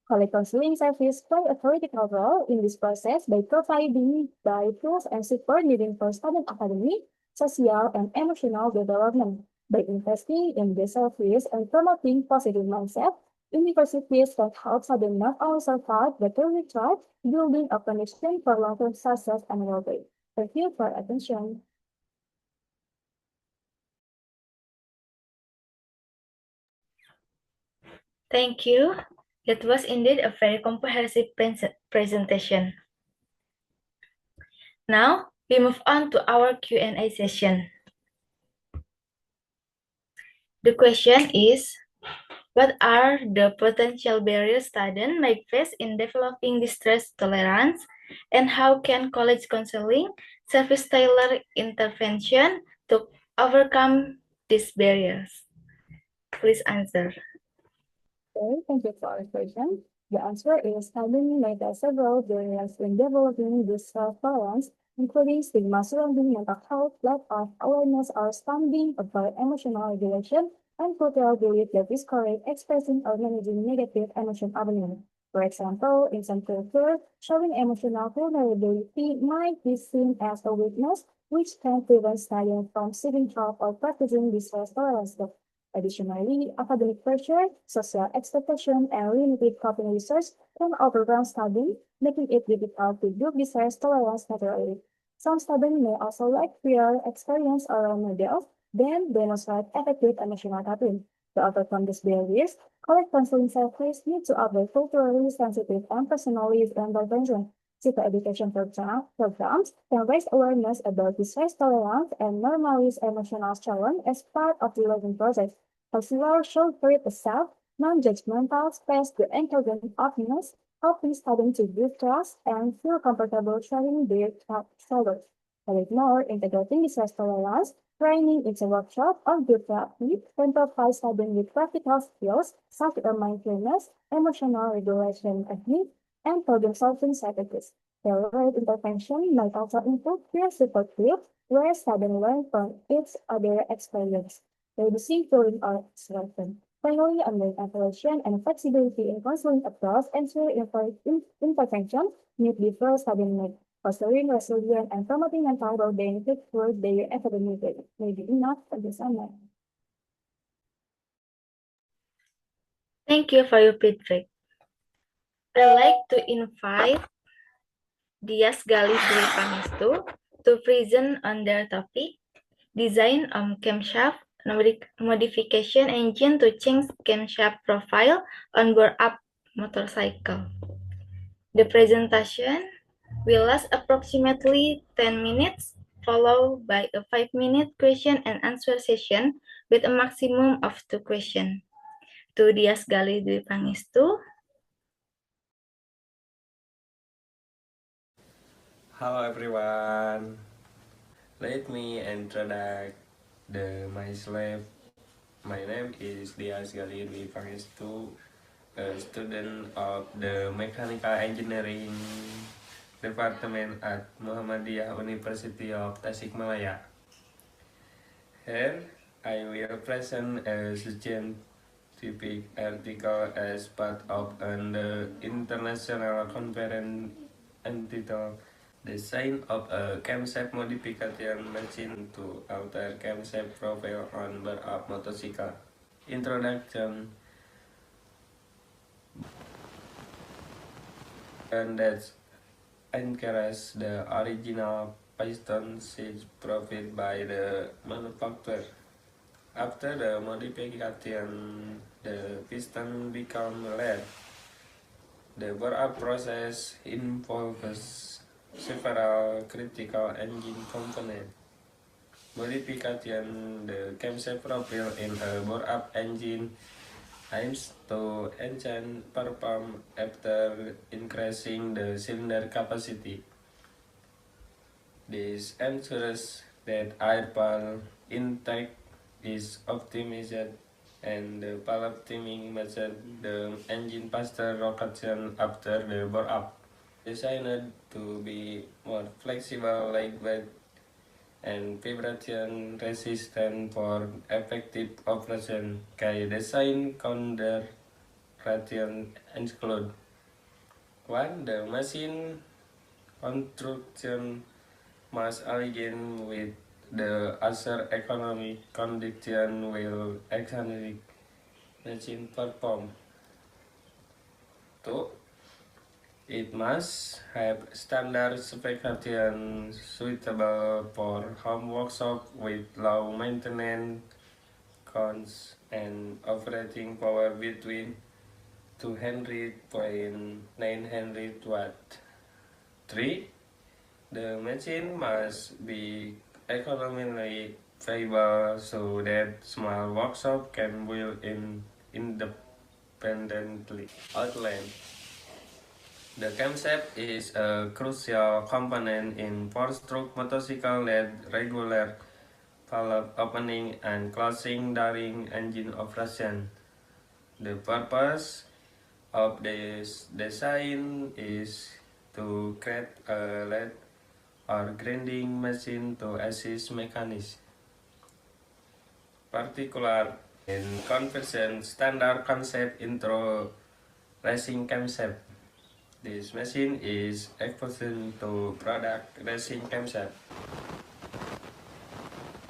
College counseling service play a critical role in this process by providing tools and support needed for student academic, social, and emotional development. By investing in this service and promoting positive mindset, universities can help students not only survive but truly thrive, building a foundation for long-term success and well-being. Thank you for attention. Thank you. That was indeed a very comprehensive presentation. Now, we move on to our Q&A session. The question is, what are the potential barriers students might face in developing distress tolerance, and how can college counseling service tailor intervention to overcome these barriers? Please answer. Okay, thank you for the question. The answer is students may have several barriers in developing this self-tolerance, including stigma surrounding mental health, lack of awareness or understanding about emotional regulation, and cultural belief that discourage expressing or managing negative emotion openly. For example, in some cultures, showing emotional vulnerability might be seen as a weakness, which can prevent students from seeking help or practicing this self-tolerance. Additionally, academic pressure, social expectation, and limited coping research can overwhelm studying, making it difficult to build distress tolerance naturally. Some students may also lack prior experience or role models, then demonstrate effective emotional coping. To overcome these barriers, college counseling services need to avoid culturally sensitive and personalized intervention. CIPA education programs can raise awareness about distress tolerance and normalize emotional challenge as part of the learning process. Counselors should create a safe, non-judgmental space to encourage openness, helping students to build trust and feel comfortable sharing their struggles. Furthermore, integrating distress tolerance training into workshop or group therapy can provide students with practical skills such as mindfulness, emotional regulation techniques, and problem-solving strategies. Tailored intervention might also include peer support groups where students learn from each other's experience, reducing feeling of isolation. Finally, online evaluation and flexibility in counseling approach ensure intervention need before students make. Fostering resilience and promoting mental well-being toward their academic grades may be enough for this summer. Thank you for your feedback. I'd like to invite Dias Galih Dwi Pangestu to present on their topic, Design Camshaft Modification Engine to Change Camshaft Profile on Board Up Motorcycle. The presentation will last approximately 10 minutes, followed by a 5-minute question and answer session with a maximum of 2 questions. To Dias Galih Dwi Pangestu. Hello everyone. Let me introduce myself. My name is Dias Galil Wipangestu, a student of the Mechanical Engineering Department at Muhammadiyah University of Tasikmalaya. Here, I will present a scientific article as part of an international conference entitled Design of a Camshaft Modification Machine to Alter Camshaft Profile on Burn-Up Motorcycle. Introduction. And that encourages the original piston seat provided by the manufacturer. After the modification, the piston becomes lead. The burn-up process involves several critical engine components. Modification the camshaft profile in a burn-up engine aims to enhance performance after increasing the cylinder capacity. This ensures that air fuel intake is optimized and the valve timing matches the engine faster rotation after the burn-up. Designed to be more flexible, lightweight, and vibration resistant for effective operation. Key design considerations include: 1. The machine construction must align with the other economic condition will exactly machine perform. 2. It must have standard specifications suitable for home workshop with low maintenance costs and operating power between 200.900 watt. 3. The machine must be economically viable so that small workshop can build independently. Outline. The camshaft is a crucial component in four-stroke motorcycle that regular valve opening and closing during engine operation. The purpose of this design is to create a lathe or grinding machine to assist mechanics. Particular in conversion standard concept into racing camshaft. This machine is equivalent to product racing camshaft.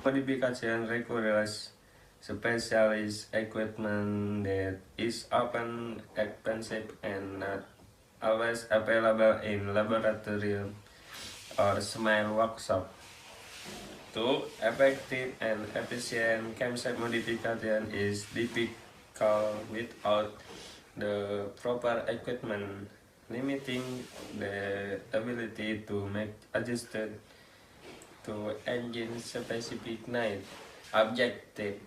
Modification requires specialist equipment that is often expensive and not always available in laboratory or small workshop. 2. Effective and efficient camshaft modification is difficult without the proper equipment, limiting the ability to make adjustments to engine specific needs. Objective.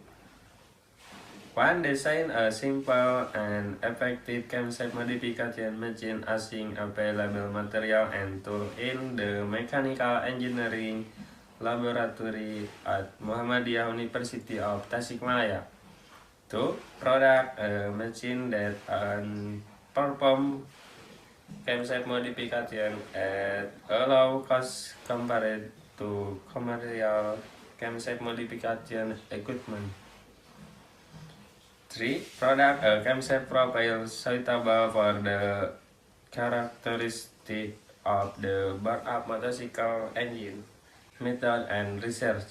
1. Design a simple and effective camshaft modification machine using available material and tool in the mechanical engineering laboratory at Muhammadiyah University of Tasikmalaya. 2. Product a machine that perform camshaft modification at a low cost compared to commercial camshaft modification equipment. 3. Product a camshaft profile suitable for the characteristic of the burn-up motorcycle engine. Method and research.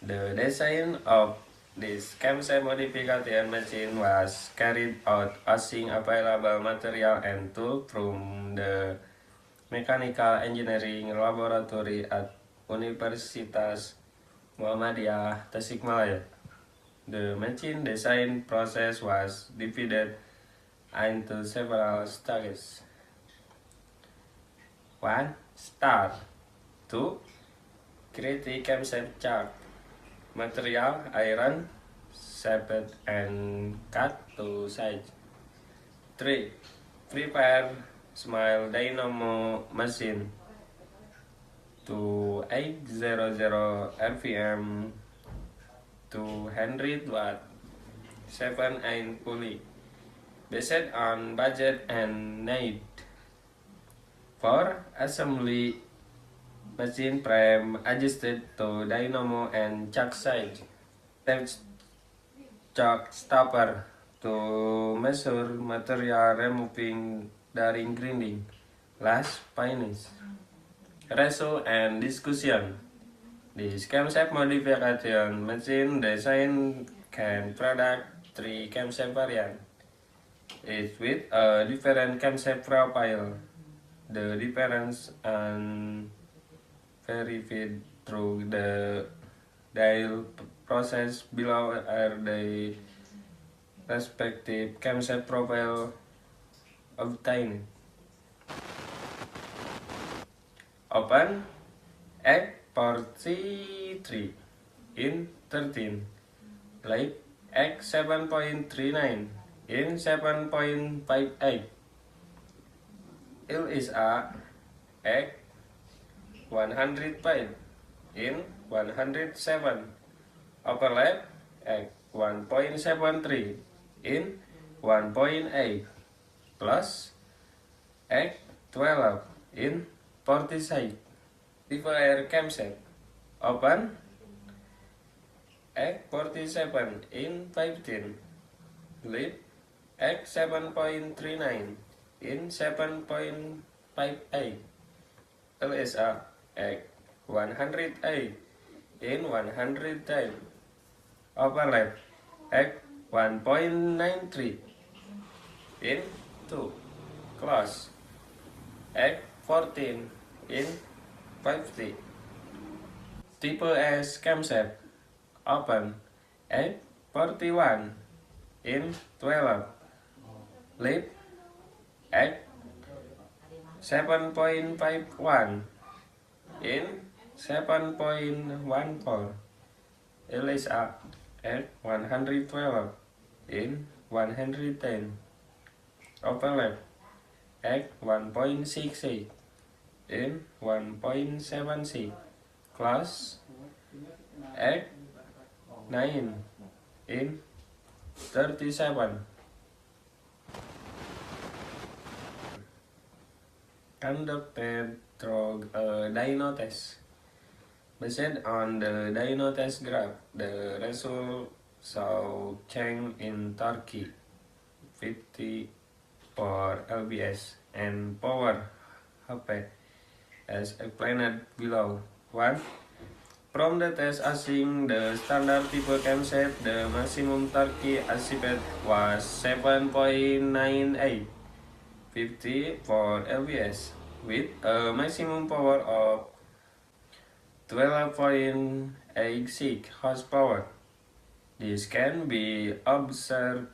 The design of this camshaft modification machine was carried out using available material and tools from the Mechanical Engineering Laboratory at Universitas Muhammadiyah Tasikmalaya. The machine design process was divided into several stages. 1. Start. 2. Create camshaft chart. Material iron, shaped and cut to size. 3. Prepare small dynamo machine to 800 RPM 200 watt 7-8 pulley, based on budget and need. For assembly, machine frame adjusted to dynamo and chuck size. Chuck stopper to measure material removing during grinding. Last, finish. Result and discussion. This camshaft modification machine design can product 3 camshaft variant. Each with a different camshaft profile. The difference and verified through the dial process below are the respective camshaft profile obtained. Open Act 43 in 13. Late Act 7.39 in 7.58. LSA Act 105 in 107. Overlap Act 1.73 in 1.8 plus Act 12 in 46. Divide camshaft. Open Act 47 in 15. Leave Act 7.39 in 7.58. LSA Act 108 in 110. Overlap Act 1.93 in 2. Close Act 14 in 50. Type S camshaft. Open Act 41 in 12. Leave Act 7.51 in 7.14. LSA Act 112 in 110. Overlap Act 1.68 in 1.76. Class Act 9 in 37. Conducted through a dyno test. Based on the dyno test graph, the result show change in Turkey 50 for LBS and power HP as explained below. 1. From the test using the standard type camshaft, the maximum Turkey achieved was 7.98, 50 for LBS, with a maximum power of 12.86 horsepower. This can be observed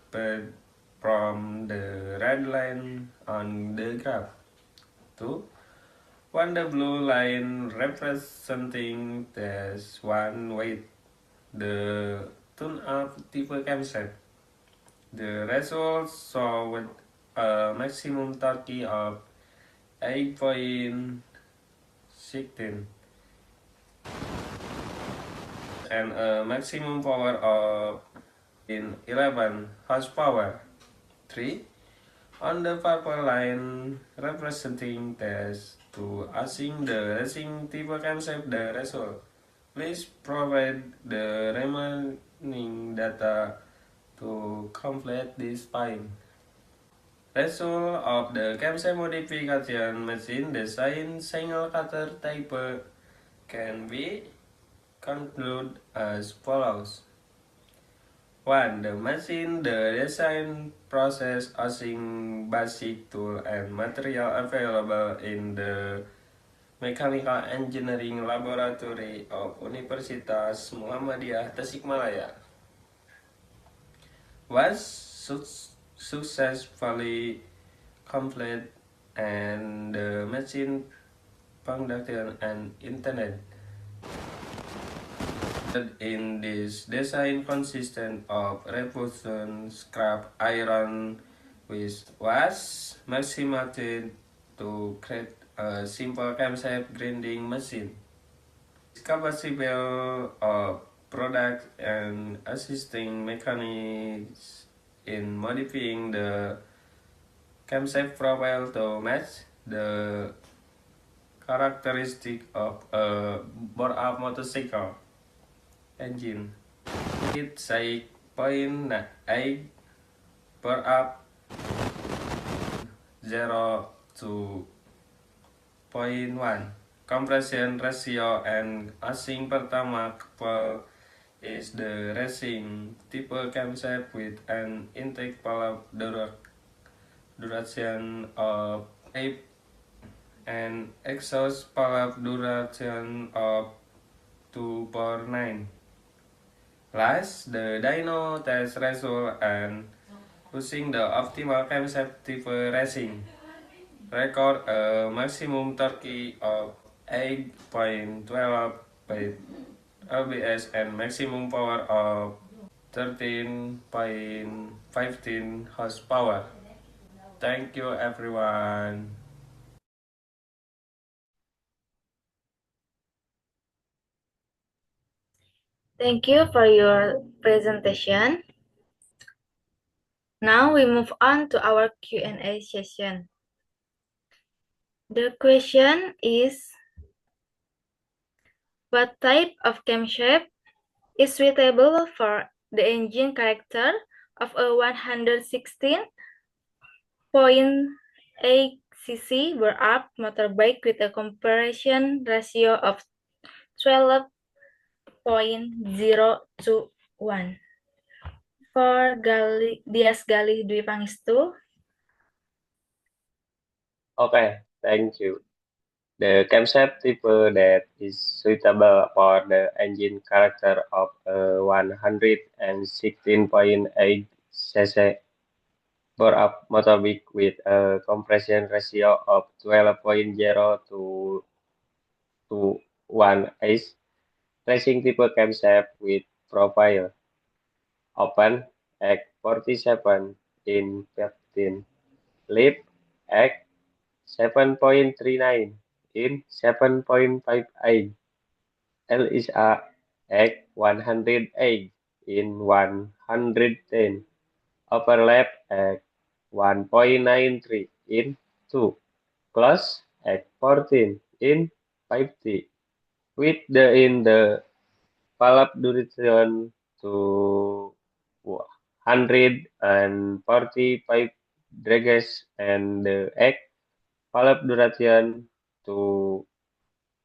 from the red line on the graph. 2. When the blue line representing test 1 with the tune-up type camshaft, the results show with a maximum Turkey of 8.16 and a maximum power of 11 horsepower. 3. On the purple line representing test 2 using the racing type camshaft, the result. Please provide the remaining data to complete this find. Result of the camshaft modification machine design single cutter type can be concluded as follows. 1. The machine, the design process using basic tool and material available in the Mechanical Engineering Laboratory of Universitas Muhammadiyah Tasikmalaya was successfully completed and the machine conducted an internet. In this design consistent of revolution scrap iron which was maximized to create a simple camshaft grinding machine. It's capable of products and assisting mechanics in modifying the camshaft profile to match the characteristic of a bore-up motorcycle engine. It 6.8 bore-up 0 to 0.1 compression ratio, and asing pertama couple is the racing type camshaft with an intake valve duration of 8 and exhaust valve duration of 2.9. Last, the dyno test result and using the optimal camshaft type racing record a maximum torque of 8.12 by lbs and maximum power of 13.15 horsepower. Thank you, everyone. Thank you for your presentation. Now we move on to our Q&A session. The question is, what type of camshaft is suitable for the engine character of a 116.8 cc bore-up motorbike with a compression ratio of 12.0 to 1? For Dias Galih Dwi Pangestu. Okay, thank you. The camshaft type that is suitable for the engine character of a 116.8 cc bore-up motorbike with a compression ratio of 12.0 to 1 is racing type camshaft with profile open at 47 in 15, lip at 7.39 in 7.58, LSA at 108 in 110, overlap at 1.93 in 2, close at 14 in 50, with the valve duration to 145 drags and the egg valve duration to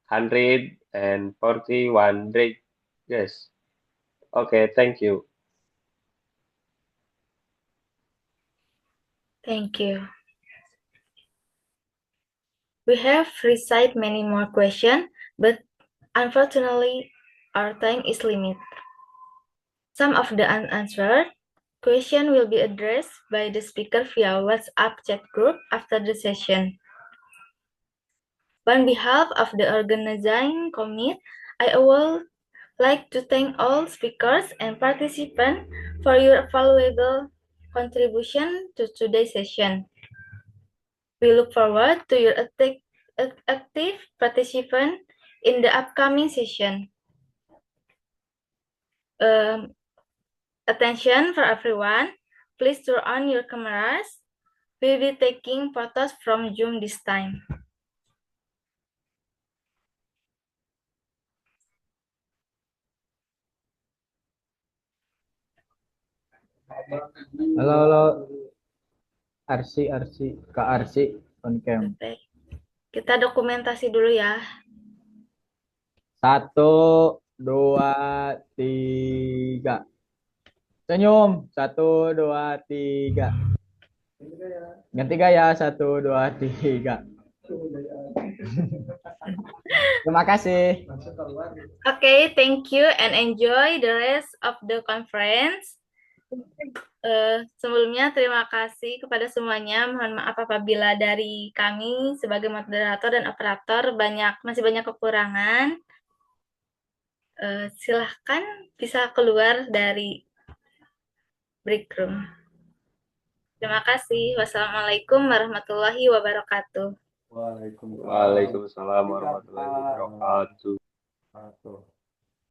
141 drags. Okay, thank you. Thank you. We have received many more questions, but unfortunately, our time is limited. Some of the unanswered questions will be addressed by the speaker via WhatsApp chat group after the session. On behalf of the organizing committee, I would like to thank all speakers and participants for your valuable contribution to today's session. We look forward to your active participation in the upcoming session. Attention for everyone, please turn on your cameras. We'll be taking photos from Zoom this time. Halo, Kak Arsi, on cam. Oke. Kita dokumentasi dulu ya. 1, 2, 3. Senyum. 1, 2, 3. Ganti gaya. 1, 2, 3. Terima kasih. Okay, thank you and enjoy the rest of the conference. Sebelumnya terima kasih kepada semuanya. Mohon maaf apabila dari kami sebagai moderator dan operator masih banyak kekurangan. Silahkan bisa keluar dari break room. Terima kasih. Wassalamualaikum warahmatullahi wabarakatuh. Waalaikumsalam warahmatullahi wabarakatuh.